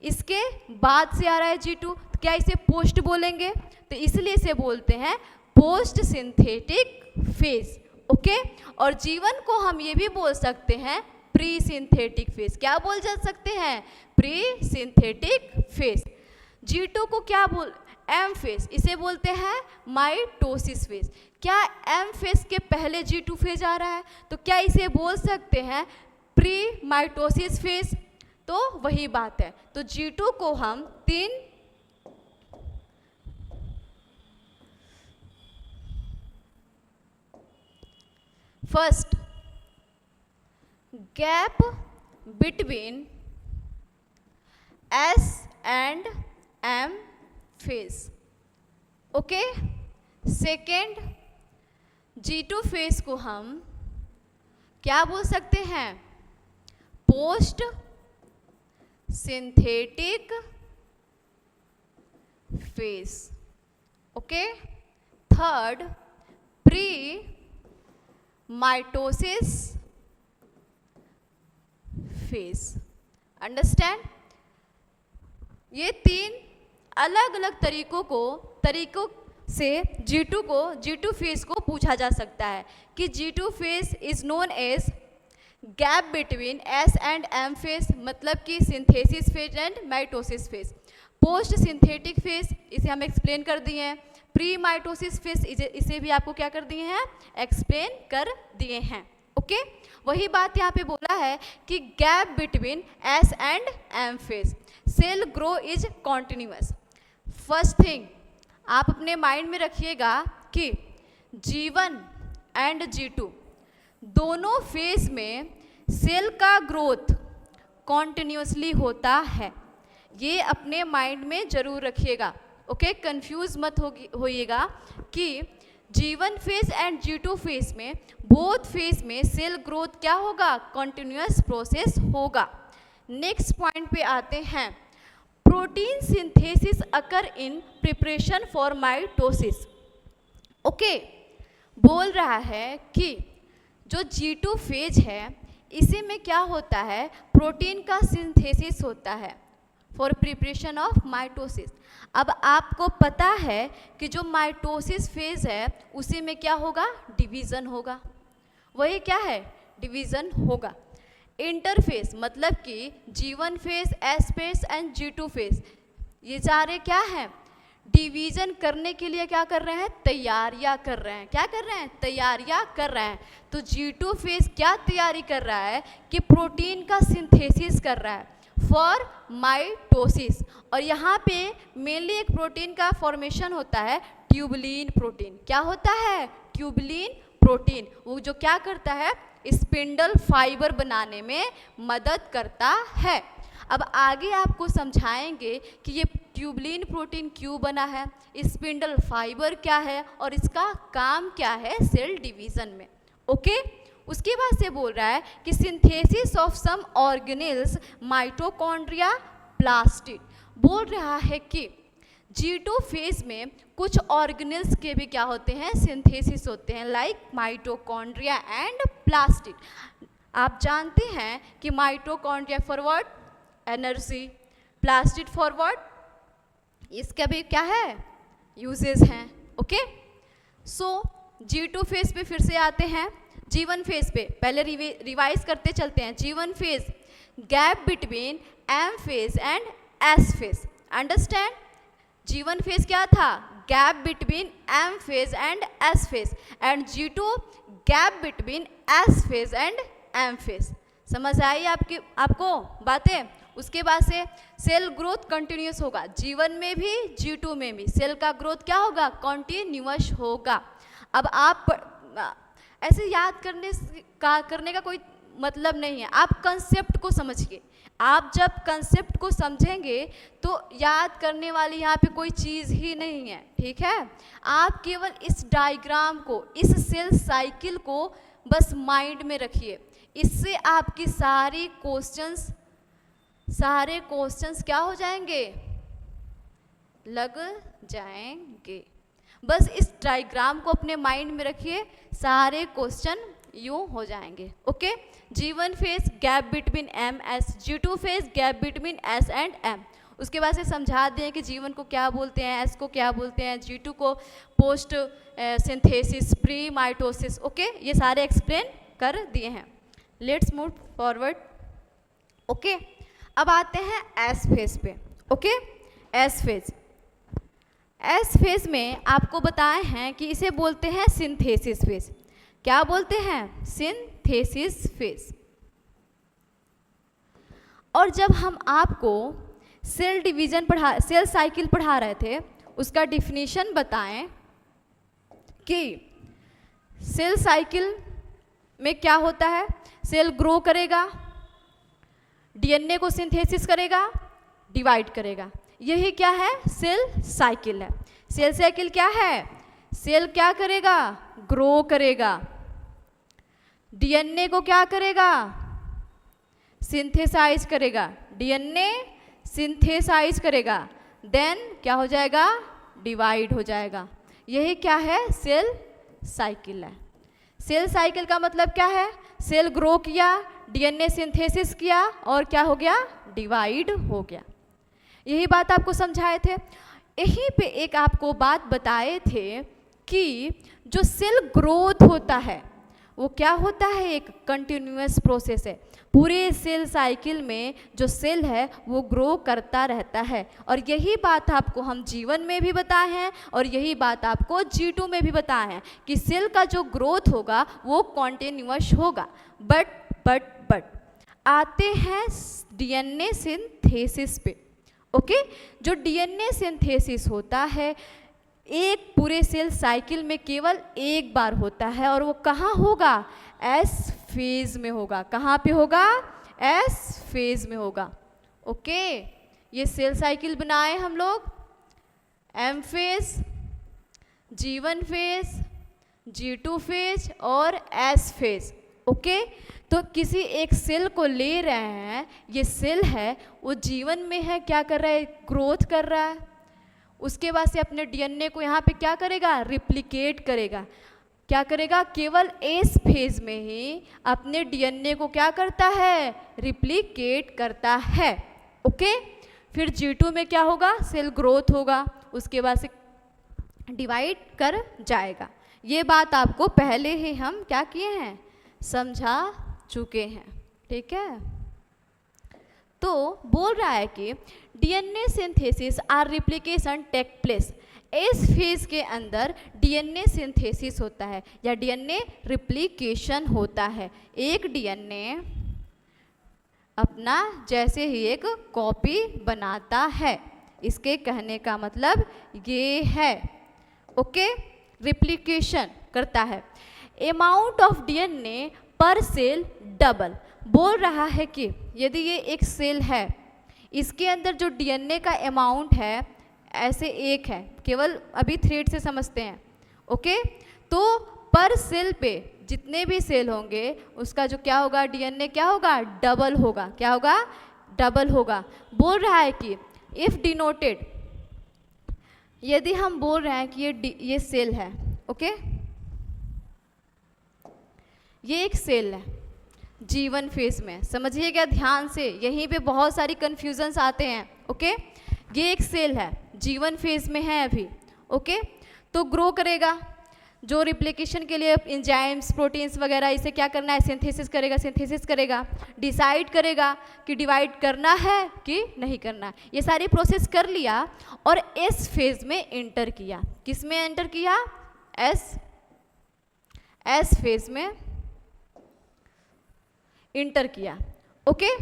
इसके बाद से आ रहा है G2, तो क्या इसे पोस्ट बोलेंगे? तो इसलिए इसे बोलते हैं पोस्ट सिंथेटिक फेज। ओके, और जीवन को हम ये भी बोल सकते हैं प्री सिंथेटिक फेज। क्या बोल जा सकते हैं? Pre synthetic phase. G2 को क्या बोल, एम फेज, इसे बोलते हैं माइटोसिस फेज। क्या एम फेज के पहले G2 फेज आ रहा है, तो क्या इसे बोल सकते हैं प्री माइटोसिस फेज? तो वही बात है। तो G2 को हम तीन first, gap between S and M phase. Okay, second G2 phase को हम क्या बोल सकते हैं? Post synthetic phase. Okay, third pre mitosis phase. Understand? ये तीन अलग अलग तरीकों से G2 फेज को पूछा जा सकता है कि G2 phase is known age gap between S and M phase, मतलब कि synthesis phase and mitosis phase. Post synthetic phase इसे हम एक्सप्लेन कर दिए हैं। प्री माइटोसिस फेज इसे भी आपको क्या कर दिए हैं? एक्सप्लेन कर दिए हैं। ओके, वही बात यहाँ पे बोला है कि gap between S and M phase, cell grow is continuous. First thing आप अपने माइंड में रखिएगा कि G1 एंड G2 दोनों फेज में सेल का ग्रोथ कॉन्टिन्यूअसली होता है। ये अपने माइंड में जरूर रखिएगा। ओके, कंफ्यूज मत होइएगा कि G1 phase and G2 phase में, बोथ फेज में सेल ग्रोथ क्या होगा? कॉन्टिन्यूअस प्रोसेस होगा। नेक्स्ट पॉइंट पे आते हैं, protein synthesis occur in preparation for mitosis. Okay, बोल रहा है कि जो G2 फेज है इसी में क्या होता है? प्रोटीन का सिंथेसिस होता है फॉर प्रिपरेशन ऑफ माइटोसिस। अब आपको पता है कि जो माइटोसिस फेज है उसी में क्या होगा? डिवीज़न होगा। वही क्या है? डिवीज़न होगा। इंटरफेस मतलब कि G1 phase, S phase and G2 phase, ये सारे क्या हैं? डिवीज़न करने के लिए क्या कर रहे हैं? तैयारियां कर रहे हैं। क्या कर रहे हैं? तैयारियां कर रहे हैं। तो G2 फेज क्या तैयारी कर रहा है? कि प्रोटीन का सिंथेसिस कर रहा है फॉर माइटोसिस। और यहाँ पे मेनली एक प्रोटीन का फॉर्मेशन होता है, ट्यूबुलिन प्रोटीन। क्या होता है? Tubulin protein. वो जो क्या करता है? स्पिंडल फाइबर बनाने में मदद करता है। अब आगे आपको समझाएंगे कि ये ट्यूबुलिन प्रोटीन क्यों बना है, स्पिंडल फाइबर क्या है और इसका काम क्या है सेल डिवीज़न में। ओके, उसके बाद से बोल रहा है कि synthesis of some organelles, mitochondria, plastid. बोल रहा है कि G2 फेज में कुछ ऑर्गेनेल्स के भी क्या होते हैं? सिंथेसिस होते हैं, लाइक माइटोकॉन्ड्रिया एंड प्लास्टिड। आप जानते हैं कि mitochondria for what? Energy. Plastid for what? इसका भी क्या है? यूजेस हैं। ओके, सो G2 फेज पे फिर से आते हैं। G1 फेज पे पहले रिवाइज करते चलते हैं। G1 phase, gap between M phase and S phase. Understand? G1 phase क्या था? Gap between M phase and S phase, and G2 gap between S phase and M phase. समझ आई आपको बातें? उसके बाद से सेल ग्रोथ कंटिन्यूस होगा। G1 में भी G2 में भी सेल का ग्रोथ क्या होगा? कंटिन्यूअस होगा। अब आप ऐसे याद करने का कोई मतलब नहीं है, आप कंसेप्ट को समझिए। आप जब कंसेप्ट को समझेंगे तो याद करने वाली यहाँ पे कोई चीज़ ही नहीं है। ठीक है, आप केवल इस डायग्राम को, इस सेल साइकिल को बस माइंड में रखिए। इससे आपकी सारी क्वेश्चंस सारे क्वेश्चंस क्या हो जाएंगे, लग जाएंगे। बस इस डायग्राम को अपने माइंड में रखिए, सारे क्वेश्चन यूं हो जाएंगे। Okay, G1 phase gap between M S, G2 phase gap between S and M। उसके बाद से समझा दें कि G1 को क्या बोलते हैं, S को क्या बोलते हैं, G2 को post synthesis, pre mitosis. Okay, ये सारे एक्सप्लेन कर दिए हैं। Let's move forward. ओके, अब आते हैं S फेज पे। Okay, S phase, S phase में आपको बताए हैं कि इसे बोलते हैं सिंथेसिस फेज। क्या बोलते हैं, सिंथेसिस फेज। और जब हम आपको सेल डिवीजन सेल साइकिल पढ़ा रहे थे, उसका डिफिनीशन बताएं कि सेल साइकिल में क्या होता है। सेल ग्रो करेगा, डीएनए को सिंथेसिस करेगा, डिवाइड करेगा, यही क्या है, सेल साइकिल है। सेल साइकिल क्या है, सेल क्या करेगा, ग्रो करेगा, डीएनए को क्या करेगा, सिंथेसाइज करेगा, डीएनए सिंथेसाइज करेगा, देन क्या हो जाएगा, डिवाइड हो जाएगा। यही क्या है, सेल साइकिल है। सेल साइकिल का मतलब क्या है, सेल ग्रो किया, डीएनए सिंथेसिस किया और क्या हो गया, डिवाइड हो गया। यही बात आपको समझाए थे। यहीं पे एक आपको बात बताए थे कि जो सेल ग्रोथ होता है वो क्या होता है, एक कंटिन्यूअस प्रोसेस है। पूरे सेल साइकिल में जो सेल है वो ग्रो करता रहता है। और यही बात आपको हम G1 में भी बताए हैं और यही बात आपको G2 में भी बताए हैं कि सेल का जो ग्रोथ होगा वो कॉन्टिन्यूअस होगा। बट आते हैं डीएनए सिंथेसिस पे। ओके, जो डीएनए सिंथेसिस होता है एक पूरे सेल साइकिल में केवल एक बार होता है और वो कहाँ होगा, एस फेज में होगा। कहाँ पे होगा, एस फेज में होगा। ओके, ये सेल साइकिल बनाए हम लोग, M phase, G1 phase, G2 phase और एस फेज। ओके, तो किसी एक सेल को ले रहे हैं, ये सेल है वो G1 में है, क्या कर रहा है, ग्रोथ कर रहा है। उसके बाद से अपने डीएनए को यहाँ पे क्या करेगा, रिप्लिकेट करेगा। क्या करेगा, केवल एस फेज में ही अपने डीएनए को क्या करता है, रिप्लिकेट करता है। ओके, फिर G2 में क्या होगा, सेल ग्रोथ होगा, उसके बाद से डिवाइड कर जाएगा। ये बात आपको पहले ही हम क्या किए हैं, समझा चुके हैं। ठीक है, तो बोल रहा है कि DNA synthesis or replication take place. इस फेज के अंदर डीएनए सिंथेसिस होता है या डीएनए रिप्लिकेशन होता है। एक डीएनए अपना जैसे ही एक कॉपी बनाता है, इसके कहने का मतलब ये है। ओके, रिप्लिकेशन करता है। अमाउंट ऑफ डीएनए पर सेल डबल। बोल रहा है कि यदि ये एक सेल है, इसके अंदर जो डीएनए का अमाउंट है ऐसे एक है, केवल अभी थ्रेड से समझते हैं। ओके, तो पर सेल पे जितने भी सेल होंगे उसका जो क्या होगा, डीएनए क्या होगा, डबल होगा। क्या होगा, डबल होगा। बोल रहा है कि इफ डिनोटेड, यदि हम बोल रहे हैं कि ये सेल है। ओके, ये एक सेल है G1 फेज में, समझिएगा ध्यान से, यहीं पे बहुत सारी कन्फ्यूजन्स आते हैं। ओके, ये एक सेल है G1 फेज में है अभी। ओके, तो ग्रो करेगा, जो रिप्लिकेशन के लिए एंजाइम्स, प्रोटीन्स वगैरह इसे क्या करना है, सिंथेसिस करेगा, सिंथेसिस करेगा, डिसाइड करेगा कि डिवाइड करना है कि नहीं करना है। ये सारी प्रोसेस कर लिया और एस फेज में एंटर किया। किस में एंटर किया, एस फेज में इंटर किया। ओके,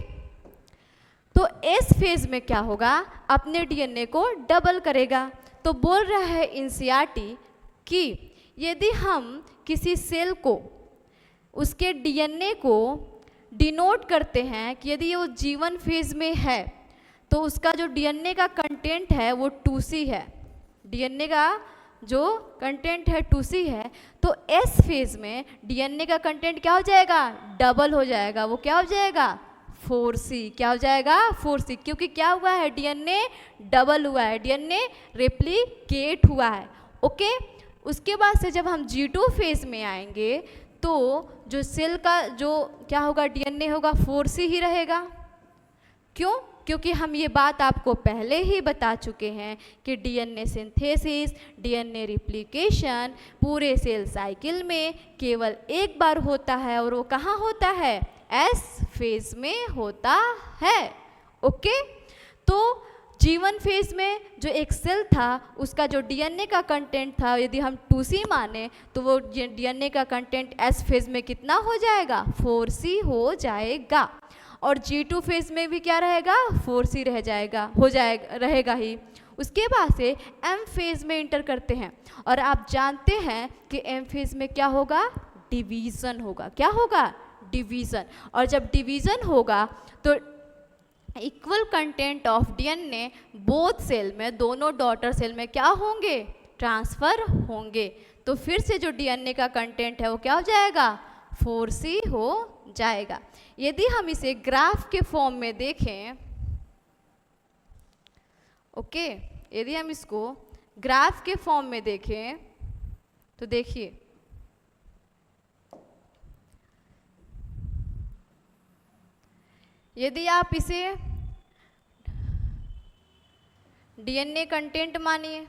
तो एस फेज में क्या होगा, अपने डीएनए को डबल करेगा। तो बोल रहा है एनसीईआरटी कि यदि हम किसी सेल को, उसके डीएनए को डिनोट करते हैं कि यदि वो G1 फेज में है तो उसका जो डीएनए का कंटेंट है वो 2C है, डीएनए का जो कंटेंट है 2C है, तो एस फेज में डीएनए का कंटेंट क्या हो जाएगा, डबल हो जाएगा। वो क्या हो जाएगा, 4C। क्या हो जाएगा? 4C, क्योंकि क्या हुआ है? डीएनए डबल हुआ है, डीएनए रेप्लिकेट हुआ है। ओके, उसके बाद से जब हम G2 फेज में आएंगे तो जो सेल का जो क्या होगा? डीएनए होगा 4C ही रहेगा। क्यों? क्योंकि हम ये बात आपको पहले ही बता चुके हैं कि डीएनए सिंथेसिस, डीएनए रिप्लिकेशन पूरे सेल साइकिल में केवल एक बार होता है, और वो कहाँ होता है? एस फेज में होता है। ओके, तो G1 फेज में जो एक सेल था उसका जो डीएनए का कंटेंट था, यदि हम 2C माने तो वो डीएनए का कंटेंट एस फेज में कितना हो जाएगा? 4C हो जाएगा। और G2 फेज में भी क्या रहेगा? 4C रह जाएगा, हो जाएगा, रहेगा ही। उसके बाद से M फेज में इंटर करते हैं, और आप जानते हैं कि M फेज में क्या होगा? डिवीज़न होगा। क्या होगा? डिवीज़न। और जब डिवीज़न होगा तो equal content of DNA both cell में, दोनों डॉटर सेल में क्या होंगे? ट्रांसफ़र होंगे। तो फिर से जो डीएनए का कंटेंट है वो क्या हो जाएगा? 4C हो जाएगा। यदि हम इसे ग्राफ के फॉर्म में देखें, ओके, यदि हम इसको ग्राफ के फॉर्म में देखें तो देखिए, यदि आप इसे डीएनए कंटेंट मानिए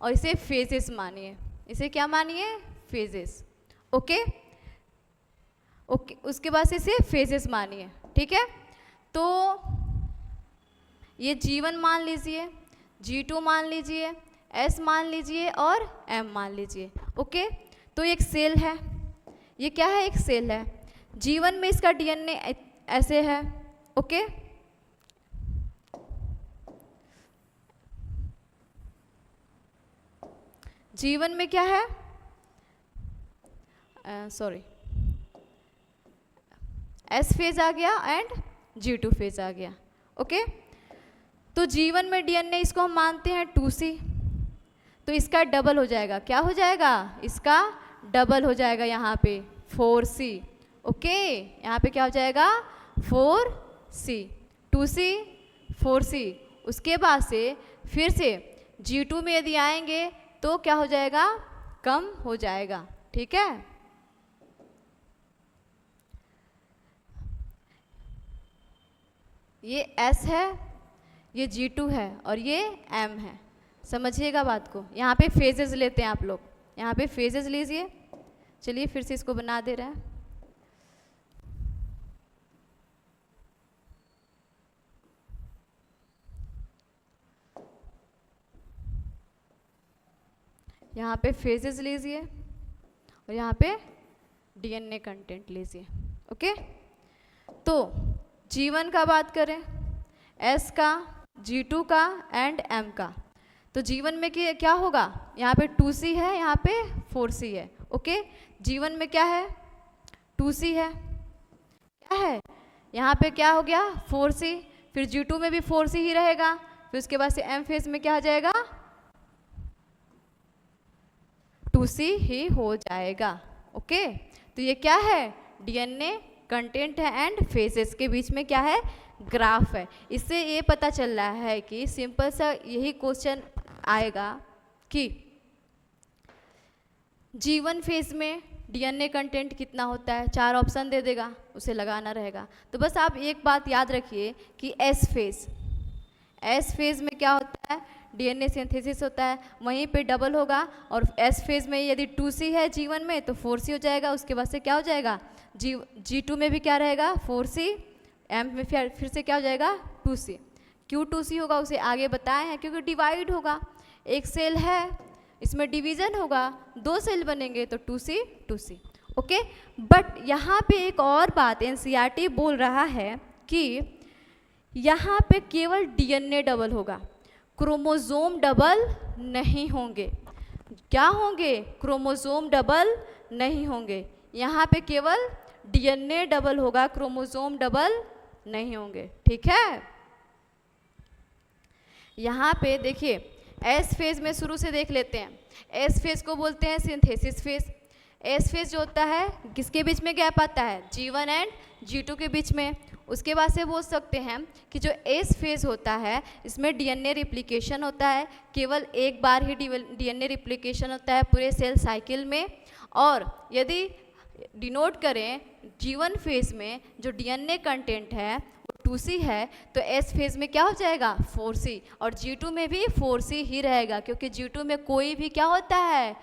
और इसे फेजेस मानिए, इसे क्या मानिए? फेजेस। ओके, ओके, उसके बाद से इसे फेजेस मानिए। ठीक है, तो ये G1 मान लीजिए, G2 मान लीजिए, S मान लीजिए और M मान लीजिए। ओके, तो एक सेल है, ये क्या है? एक सेल है। G1 में इसका डीएनए ऐसे है। ओके, G1 में क्या है? सॉरी, S फेज आ गया एंड G2 फेज आ गया। ओके, तो G1 में डीएनए इसको हम मानते हैं 2C, तो इसका डबल हो जाएगा। क्या हो जाएगा? इसका डबल हो जाएगा यहाँ पे 4C। ओके, यहाँ पे क्या हो जाएगा? 4C, 2C 4C। उसके बाद से फिर से G2 में यदि आएंगे तो क्या हो जाएगा? कम हो जाएगा। ठीक है, ये S है, ये G2 है और ये M है। समझिएगा बात को। यहाँ पे फेजेस लेते हैं आप लोग, यहाँ पे फेजेस लीजिए। चलिए फिर से इसको बना दे रहे हैं। यहाँ पे फेजेस लीजिए और यहाँ पे डीएनए कंटेंट लीजिए। ओके, तो G1 का बात करें, S का, G2 का एंड M का, तो G1 में क्या होगा? यहाँ पे 2C है, यहाँ पे 4C है। ओके, G1 में क्या है? 2C है, क्या है? यहाँ पे क्या हो गया? 4C। फिर G2 में भी 4C ही रहेगा। फिर उसके बाद से M फेज में क्या आ जाएगा? 2C ही हो जाएगा। ओके, तो ये क्या है? डीएनए कंटेंट है एंड फेजेस के बीच में क्या है? ग्राफ है। इससे ये पता चल रहा है कि सिंपल सा यही क्वेश्चन आएगा कि G1 फेज में डीएनए कंटेंट कितना होता है? 4 ऑप्शन दे देगा, उसे लगाना रहेगा। तो बस आप एक बात याद रखिए कि S फेज में क्या होता है? डीएनए सिंथेसिस होता है, वहीं पे डबल होगा। और S फेज में यदि 2C है G1 में तो 4C हो जाएगा। उसके बाद से क्या हो जाएगा? G2 में भी क्या रहेगा? 4C। M में फिर से क्या हो जाएगा? 2C। क्यों 2C होगा उसे आगे बताए हैं, क्योंकि डिवाइड होगा। एक सेल है, इसमें डिवीज़न होगा, 2 सेल बनेंगे तो 2C। ओके, बट यहाँ पे एक और बात NCERT बोल रहा है कि यहाँ पे केवल डीएनए डबल होगा, क्रोमोसोम डबल नहीं होंगे। क्या होंगे? क्रोमोसोम डबल नहीं होंगे। यहाँ पे केवल डीएनए डबल होगा, क्रोमोसोम डबल नहीं होंगे। ठीक है, यहाँ पे देखिए S फेज में शुरू से देख लेते हैं। S फेज को बोलते हैं सिंथेसिस फेज। एस फेज जो होता है किसके बीच में गैप आता है, G1 एंड G2 के बीच में। उसके बाद से बोल सकते हैं कि जो एस फेज होता है इसमें डीएनए रिप्लिकेशन होता है, केवल एक बार ही डीएनए रिप्लिकेशन होता है पूरे सेल साइकिल में। और यदि डिनोट करें G1 फेज में जो डीएनए कंटेंट है वो 2C है, तो एस फेज में क्या हो जाएगा 4C, और G2 में भी 4C ही रहेगा, क्योंकि G2 में कोई भी क्या होता है,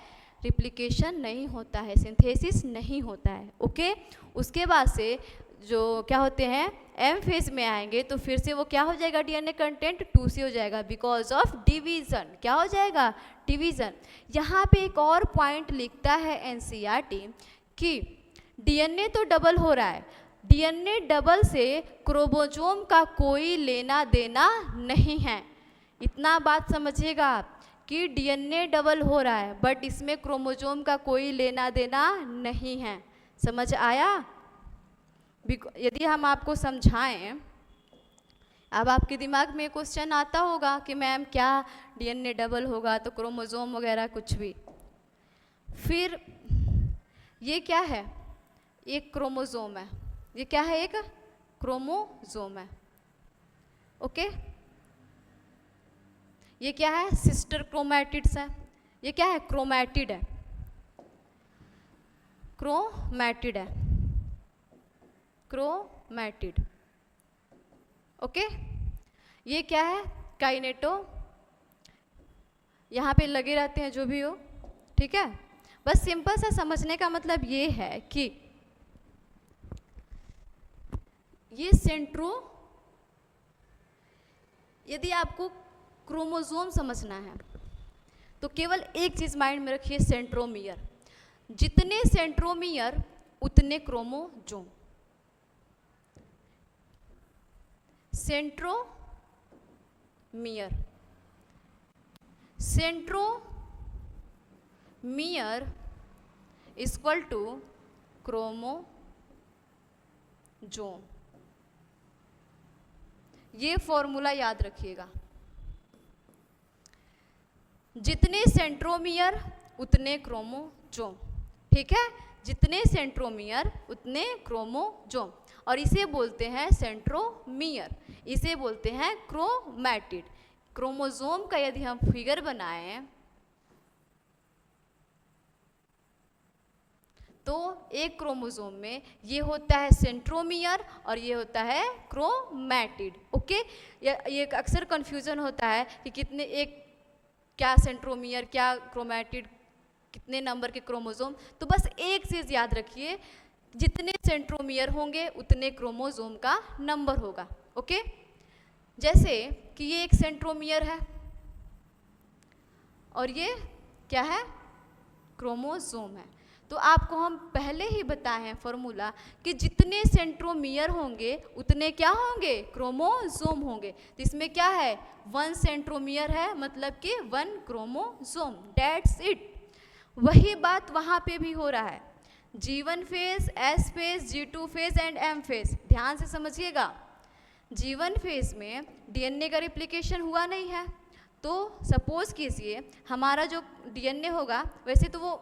रिप्लिकेशन नहीं होता है, सिंथेसिस नहीं होता है। ओके, उसके बाद से जो क्या होते हैं एम फेज में आएंगे तो फिर से वो क्या हो जाएगा, डीएनए कंटेंट 2C हो जाएगा बिकॉज ऑफ डिवीजन। क्या हो जाएगा, डिवीजन। यहाँ पे एक और पॉइंट लिखता है एनसीईआरटी कि डीएनए तो डबल हो रहा है, डीएनए डबल से क्रोमोसोम का कोई लेना देना नहीं है। इतना बात समझिएगा आप कि डीएनए डबल हो रहा है बट इसमें क्रोमोसोम का कोई लेना देना नहीं है। समझ आया? यदि हम आपको समझाएं, अब आपके दिमाग में क्वेश्चन आता होगा कि मैम क्या डीएनए डबल होगा तो क्रोमोसोम वगैरह कुछ भी। फिर ये क्या है, एक क्रोमोसोम है, ये क्या है, एक क्रोमोसोम है। ओके, ये क्या है, सिस्टर क्रोमैटिड्स है। ये क्या है, क्रोमैटिड है, क्रोमैटिड है, क्रोमैटिड। ओके, ये क्या है, काइनेटो, यहाँ पे लगे रहते हैं जो भी हो, ठीक है। बस सिंपल सा समझने का मतलब ये है कि ये सेंट्रो, यदि आपको क्रोमोसोम समझना है तो केवल एक चीज माइंड में रखिए, सेंट्रोमियर। जितने सेंट्रोमियर उतने chromosome. Centromere, centromere equal to chromosome. ये फॉर्मूला याद रखिएगा, जितने सेंट्रोमियर उतने क्रोमोसोम, ठीक है। जितने सेंट्रोमियर उतने क्रोमोसोम, और इसे बोलते हैं सेंट्रोमियर, इसे बोलते हैं क्रोमैटिड। क्रोमोसोम का यदि हम फिगर बनाएं तो एक क्रोमोसोम में ये होता है सेंट्रोमियर और ये होता है क्रोमैटिड। ओके, ये अक्सर कंफ्यूजन होता है कि कितने, एक क्या सेंट्रोमियर क्या क्रोमैटिड, कितने नंबर के क्रोमोसोम। तो बस एक चीज याद रखिए, जितने सेंट्रोमियर होंगे उतने क्रोमोसोम का नंबर होगा। ओके, जैसे कि ये एक सेंट्रोमियर है और ये क्या है, क्रोमोसोम है। तो आपको हम पहले ही बताए हैं फॉर्मूला कि जितने सेंट्रोमियर होंगे उतने क्या होंगे, क्रोमोसोम होंगे। तो इसमें क्या है, 1 सेंट्रोमियर है मतलब कि 1 क्रोमोसोम, दैट्स इट। वही बात वहाँ पे भी हो रहा है, G1 phase, S phase, G2 phase and M phase. ध्यान से समझिएगा, G1 फेज में डीएनए का रिप्लिकेशन हुआ नहीं है, तो सपोज कीजिए हमारा जो डीएनए होगा वैसे तो वो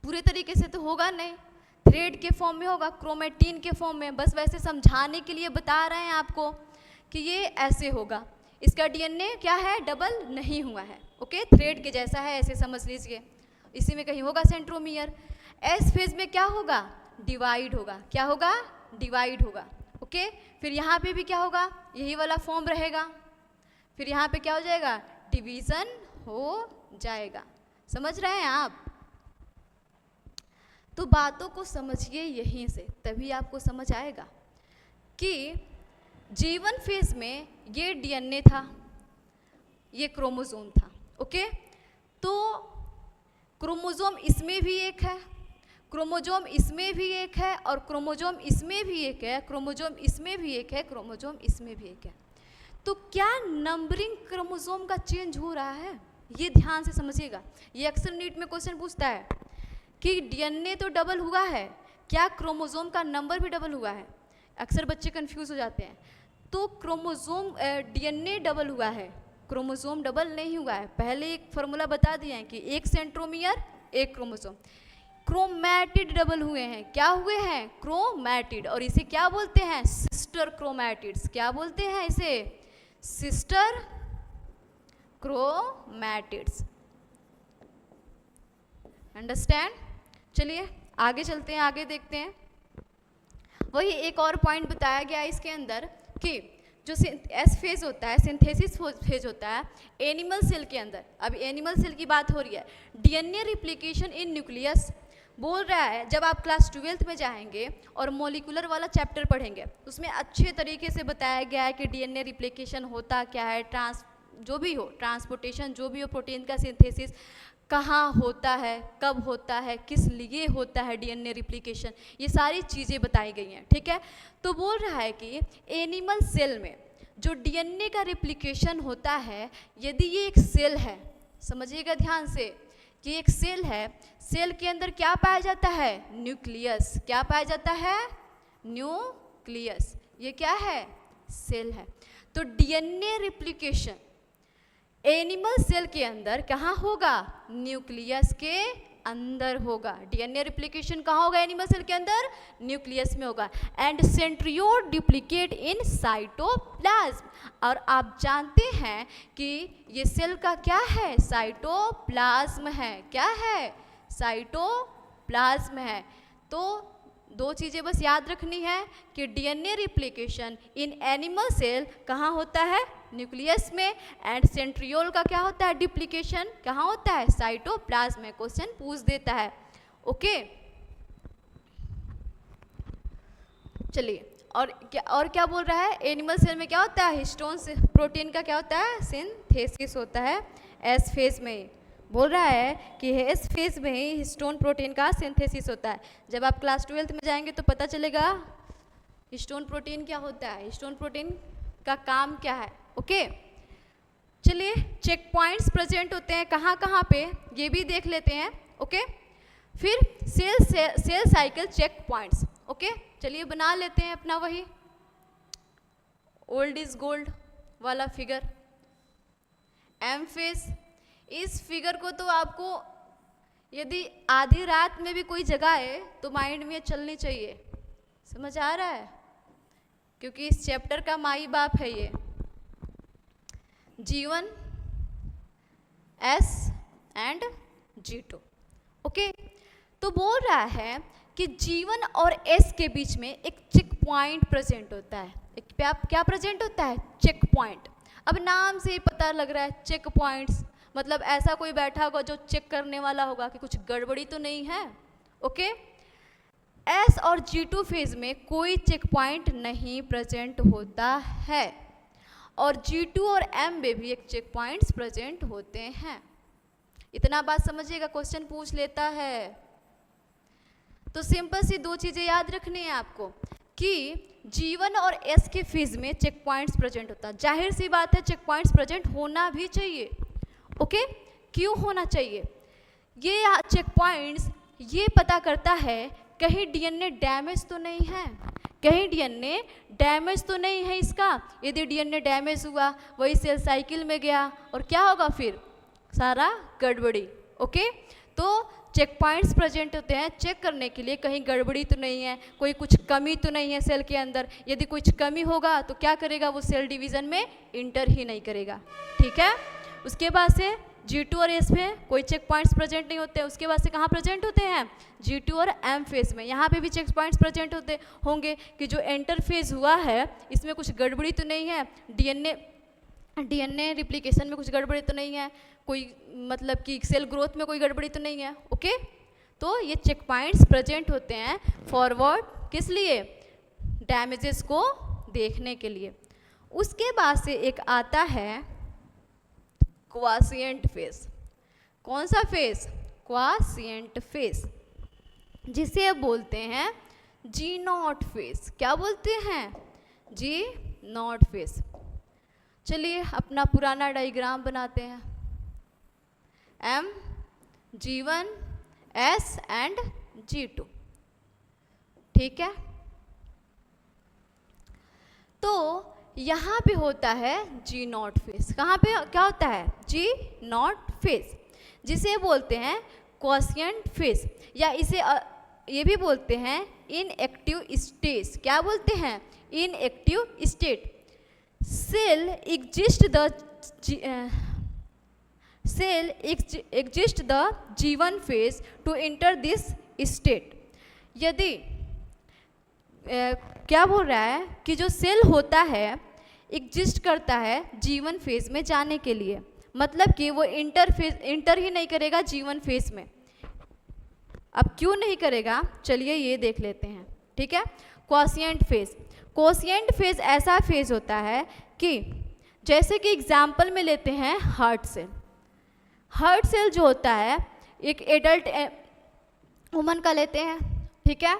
पूरे तरीके से तो होगा नहीं, थ्रेड के फॉर्म में होगा, क्रोमेटिन के फॉर्म में। बस वैसे समझाने के लिए बता रहे हैं आपको कि ये ऐसे होगा, इसका डीएनए क्या है, डबल नहीं हुआ है। ओके, थ्रेड के जैसा है, ऐसे समझ लीजिए। इसी में कहीं होगा सेंट्रोमियर। एस फेज में क्या होगा, डिवाइड होगा। क्या होगा, डिवाइड होगा। ओके, फिर यहाँ पे भी क्या होगा, यही वाला फॉर्म रहेगा। फिर यहाँ पे क्या हो जाएगा, डिवीजन हो जाएगा। समझ रहे हैं आप? तो बातों को समझिए यहीं से, तभी आपको समझ आएगा कि G1 फेज में ये डीएनए था, ये क्रोमोसोम था। ओके, तो क्रोमोसोम इसमें भी एक है, क्रोमोसोम इसमें भी एक है, और क्रोमोसोम इसमें भी एक है, क्रोमोसोम इसमें भी एक है, क्रोमोसोम इसमें भी एक है। तो क्या नंबरिंग क्रोमोसोम का चेंज हो रहा है, ये ध्यान से समझिएगा। ये अक्सर नीट में क्वेश्चन पूछता है कि डीएनए तो डबल हुआ है, क्या क्रोमोसोम का नंबर भी डबल हुआ है। अक्सर बच्चे कंफ्यूज हो जाते हैं। तो क्रोमोसोम, डीएनए डबल हुआ है, क्रोमोसोम डबल नहीं हुआ है। पहले एक फॉर्मूला बता दिया है कि एक सेंट्रोमियर एक क्रोमोसोम। क्रोमैटिड डबल हुए हैं। क्या हुए हैं? क्रोमैटिड। और इसे क्या बोलते हैं? Sister chromatids. क्या बोलते हैं इसे? Sister chromatids. अंडरस्टैंड? चलिए आगे चलते हैं, आगे देखते हैं। वही एक और पॉइंट बताया गया है इसके अंदर कि जो एस फेज होता है, सिंथेसिस फेज होता है एनिमल सेल के अंदर। अब एनिमल सेल की बात हो रही है। डीएनए रिप्लिकेशन इन न्यूक्लियस बोल रहा है, जब आप क्लास 12th में जाएंगे और मोलिकुलर वाला चैप्टर पढ़ेंगे उसमें अच्छे तरीके से बताया गया है कि डीएनए रिप्लिकेशन होता क्या है, जो भी हो ट्रांसपोर्टेशन, जो भी हो, प्रोटीन का सिंथेसिस कहाँ होता है, कब होता है, किस लिए होता है डीएनए रिप्लिकेशन, ये सारी चीज़ें बताई गई हैं। ठीक है, तो बोल रहा है कि एनिमल सेल में जो डीएनए का रिप्लिकेशन होता है, यदि ये एक सेल है, समझिएगा ध्यान से कि एक सेल है, सेल के अंदर क्या पाया जाता है? न्यूक्लियस। क्या पाया जाता है? न्यूक्लियस। ये क्या है? सेल है। तो डीएनए रिप्लिकेशन एनिमल सेल के अंदर कहाँ होगा? न्यूक्लियस के अंदर होगा। डीएनए रिप्लिकेशन कहाँ होगा? एनिमल सेल के अंदर, न्यूक्लियस में होगा। And centriole duplicate in cytoplasm. और आप जानते हैं कि ये सेल का क्या है? साइटोप्लाज्म है। क्या है? साइटोप्लाज्म है। तो दो चीज़ें बस याद रखनी है कि DNA replication in animal cell कहाँ होता है? न्यूक्लियस में। एंड सेंट्रियोल का क्या होता है? डुप्लीकेशन कहाँ होता है? साइटोप्लाज्म में। क्वेश्चन पूछ देता है। ओके, चलिए और क्या बोल रहा है? एनिमल सेल में क्या होता है? हिस्टोन से प्रोटीन का क्या होता है? सिंथेसिस होता है एस फेज में। बोल रहा है कि एस फेज में ही हिस्टोन प्रोटीन का सिंथेसिस होता है। जब आप क्लास 12th में जाएंगे तो पता चलेगा हिस्टोन प्रोटीन क्या होता है, हिस्टोन प्रोटीन का काम क्या है। ओके, चलिए चेक पॉइंट्स प्रेजेंट होते हैं कहाँ कहाँ पे, ये भी देख लेते हैं। ओके, फिर cell cycle check points. Okay, चलिए बना लेते हैं अपना वही ओल्ड इज गोल्ड वाला फिगर, एम फेज। इस फिगर को तो आपको यदि आधी रात में भी कोई जगाए तो माइंड में चलनी चाहिए। समझ आ रहा है? क्योंकि इस चैप्टर का माई बाप है ये। G1 S and G2। Okay, तो बोल रहा है कि G1 और S के बीच में एक चेक पॉइंट प्रेजेंट होता है। एक क्या प्रेजेंट होता है? Check point. अब नाम से ही पता लग रहा है चेक पॉइंट्स, मतलब ऐसा कोई बैठा होगा जो चेक करने वाला होगा कि कुछ गड़बड़ी तो नहीं है। ओके, S और G2 फेज में कोई चेक पॉइंट नहीं प्रेजेंट होता है, और G2 और M में भी एक चेक पॉइंट्स प्रेजेंट होते हैं। इतना बात समझिएगा, क्वेश्चन पूछ लेता है। तो सिंपल सी दो चीज़ें याद रखनी है आपको कि G1 और S के फेज में चेक पॉइंट्स प्रेजेंट होता है। जाहिर सी बात है चेक पॉइंट्स प्रेजेंट होना भी चाहिए। ओके, क्यों होना चाहिए? ये चेक पॉइंट्स ये पता करता है कहीं डीएनए डैमेज तो नहीं है, कहीं डीएनए डैमेज तो नहीं है इसका। यदि डीएनए डैमेज हुआ, वही सेल साइकिल में गया और क्या होगा फिर? सारा गड़बड़ी। ओके, तो चेक पॉइंट्स प्रेजेंट होते हैं चेक करने के लिए कहीं गड़बड़ी तो नहीं है, कोई कुछ कमी तो नहीं है सेल के अंदर। यदि कुछ कमी होगा तो क्या करेगा? वो सेल डिवीज़न में इंटर ही नहीं करेगा। ठीक है, उसके बाद से G2 और S में कोई चेक पॉइंट्स प्रेजेंट नहीं होते। उसके बाद से कहाँ प्रेजेंट होते हैं? G2 और M फेज में। यहाँ पे भी चेक पॉइंट्स प्रेजेंट होते होंगे कि जो एंटर फेज हुआ है इसमें कुछ गड़बड़ी तो नहीं है, डीएनए रिप्लिकेशन में कुछ गड़बड़ी तो नहीं है, कोई मतलब कि सेल ग्रोथ में कोई गड़बड़ी तो नहीं है। ओके, तो ये चेक पॉइंट्स प्रेजेंट होते हैं फॉरवर्ड किस लिए? डैमेजेस को देखने के लिए। उसके बाद से एक आता है क्वासिएंट फेज। कौन सा फेज? क्वासिएंट फेज, जिसे बोलते हैं G0 फेज। क्या बोलते हैं? G0 phase. चलिए अपना पुराना डायग्राम बनाते हैं। M, G1, S and G2। ठीक है, तो यहाँ पे होता है G0 फेज। कहाँ पे क्या होता है? G0 फेज, जिसे बोलते हैं क्वोशिएंट फेज, या इसे ये भी बोलते हैं इनएक्टिव स्टेज। क्या बोलते हैं? Inactive state. Cell exist the G1 phase to enter this state। यदि क्या बोल रहा है कि जो सेल होता है एग्जिस्ट करता है G1 फेज में जाने के लिए, मतलब कि वो इंटर ही नहीं करेगा G1 फेज में। अब क्यों नहीं करेगा, चलिए ये देख लेते हैं, ठीक है। क्वोशिएंट फेज, क्वोशिएंट फेज ऐसा फेज होता है कि जैसे कि एग्जाम्पल में लेते हैं हार्ट सेल। हार्ट सेल जो होता है एक एडल्ट वुमन का लेते हैं, ठीक है।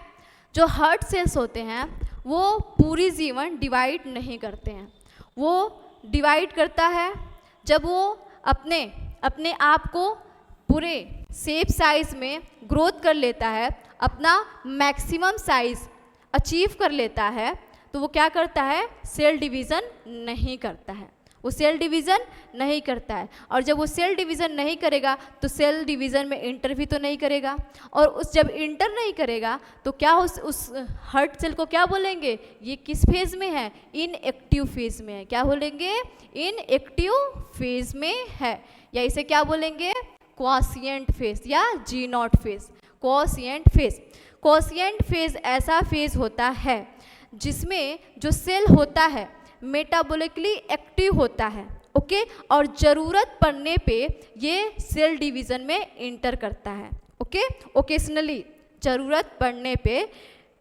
जो हार्ट सेल्स होते हैं वो पूरी जीवन डिवाइड नहीं करते हैं, वो डिवाइड करता है जब वो अपने आप को पूरे सेफ साइज में ग्रोथ कर लेता है, अपना मैक्सिमम साइज अचीव कर लेता है, तो वो क्या करता है? सेल डिवीज़न नहीं करता है, वो सेल डिवीज़न नहीं करता है। और जब वो सेल डिवीज़न नहीं करेगा तो सेल डिवीज़न में इंटर भी तो नहीं करेगा, और जब इंटर नहीं करेगा तो क्या उस हार्ट सेल को क्या बोलेंगे? ये किस फेज में है? इनएक्टिव फेज में है। क्या बोलेंगे? इनएक्टिव फेज में है, या इसे क्या बोलेंगे? क्वोशिएंट फेज या G0 phase. Quotient phase, quotient phase ऐसा फेज होता है जिसमें जो सेल होता है मेटाबॉलिकली एक्टिव होता है, ओके, और ज़रूरत पड़ने पे ये सेल डिवीज़न में इंटर करता है, ओके। ओकेजनली ज़रूरत पड़ने पे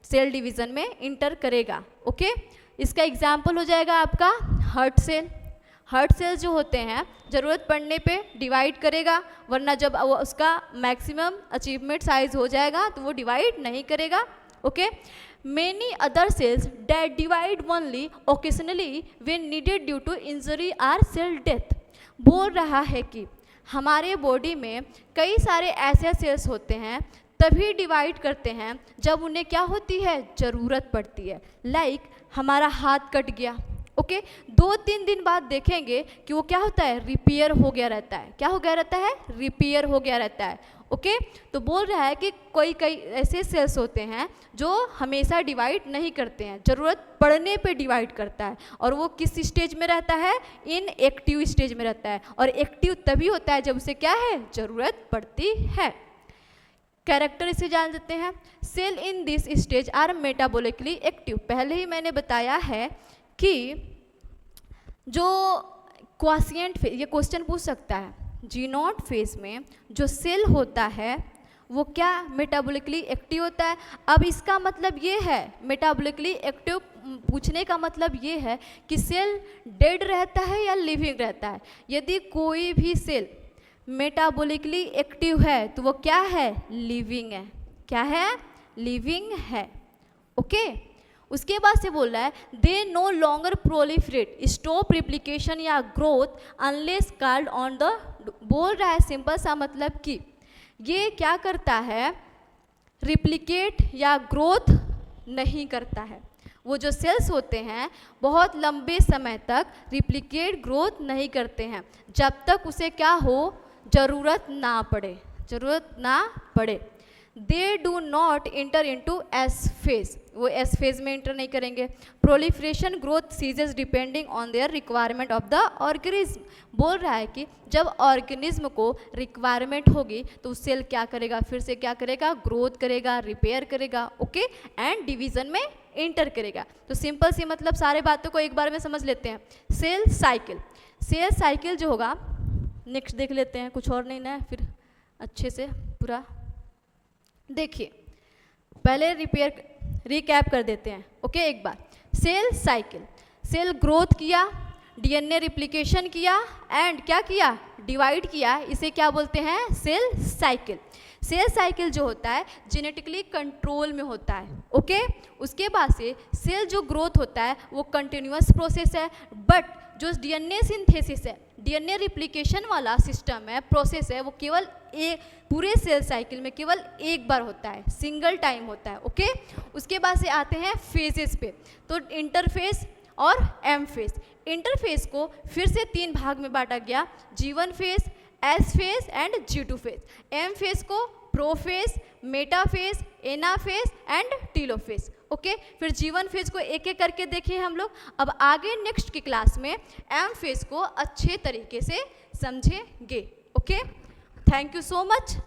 सेल डिवीज़न में इंटर करेगा, ओके। इसका एग्जाम्पल हो जाएगा आपका हार्ट सेल। हार्ट सेल जो होते हैं ज़रूरत पड़ने पे डिवाइड करेगा, वरना जब वो उसका मैक्सिमम अचीवमेंट साइज हो जाएगा तो वो डिवाइड नहीं करेगा, okay. Many other cells that divide only occasionally when needed due to injury or cell death। बोल रहा है कि हमारे बॉडी में कई सारे ऐसे सेल्स होते हैं तभी डिवाइड करते हैं जब उन्हें क्या होती है? ज़रूरत पड़ती है। लाइक हमारा हाथ कट गया, ओके, 2-3 दिन बाद देखेंगे कि वो क्या होता है? रिपेयर हो गया रहता है। क्या हो गया रहता है? रिपेयर हो गया रहता है, ओके। तो बोल रहा है कि कई ऐसे सेल्स होते हैं जो हमेशा डिवाइड नहीं करते हैं, ज़रूरत पड़ने पे डिवाइड करता है, और वो किस स्टेज में रहता है? इनएक्टिव स्टेज में रहता है। और एक्टिव तभी होता है जब उसे क्या है? ज़रूरत पड़ती है। कैरेक्टर इसे जान देते हैं। Cell in this stage are metabolically active. पहले ही मैंने बताया है कि जो क्वोशिएंट फेज, ये क्वेश्चन पूछ सकता है, G0 फेज में जो सेल होता है वो क्या मेटाबॉलिकली एक्टिव होता है। अब इसका मतलब ये है, मेटाबॉलिकली एक्टिव पूछने का मतलब ये है कि सेल डेड रहता है या लिविंग रहता है। यदि कोई भी सेल मेटाबॉलिकली एक्टिव है तो वो क्या है? लिविंग है। क्या है? लिविंग है, ओके। उसके बाद से बोल रहा है they no longer proliferate, stop replication या growth unless called on the. बोल रहा है सिंपल सा मतलब कि ये क्या करता है? रिप्लिकेट या ग्रोथ नहीं करता है। वो जो सेल्स होते हैं बहुत लंबे समय तक रिप्लिकेट ग्रोथ नहीं करते हैं जब तक उसे क्या हो? ज़रूरत ना पड़े, ज़रूरत ना पड़े। They do not enter into S phase, वो एस फेज में इंटर नहीं करेंगे। Proliferation growth ceases depending on their requirement of the organism. बोल रहा है कि जब ऑर्गेनिज्म को रिक्वायरमेंट होगी तो सेल क्या करेगा? फिर से क्या करेगा? ग्रोथ करेगा, रिपेयर करेगा, ओके, एंड डिवीज़न में इंटर करेगा। तो सिंपल सी मतलब सारे बातों को एक बार में समझ लेते हैं। सेल साइकिल, सेल साइकिल जो होगा नेक्स्ट देख लेते हैं, कुछ और नहीं ना, फिर अच्छे से पूरा देखिए। पहले रिकैप कर देते हैं, ओके, एक बार। सेल साइकिल, सेल ग्रोथ किया, डीएनए रिप्लिकेशन किया एंड क्या किया? डिवाइड किया। इसे क्या बोलते हैं? Cell cycle. सेल साइकिल जो होता है जेनेटिकली कंट्रोल में होता है, ओके। उसके बाद से सेल जो ग्रोथ होता है वो कंटिन्यूअस प्रोसेस है, बट जो डीएनए सिंथेसिस है, डीएनए रिप्लिकेशन वाला सिस्टम है, प्रोसेस है, वो केवल एक पूरे सेल साइकिल में केवल एक बार होता है, सिंगल टाइम होता है, ओके। उसके बाद से आते हैं फेजेस पे। तो इंटरफेज और एम फेज। इंटरफेज को फिर से 3 भाग में बांटा गया, G1 phase, S phase and G2 phase. M phase को prophase, metaphase, anaphase and telophase. Okay, फिर G1 फेज को एक एक करके देखिए हम लोग। अब आगे नेक्स्ट की क्लास में एम फेज को अच्छे तरीके से समझेंगे। Okay, thank you so much.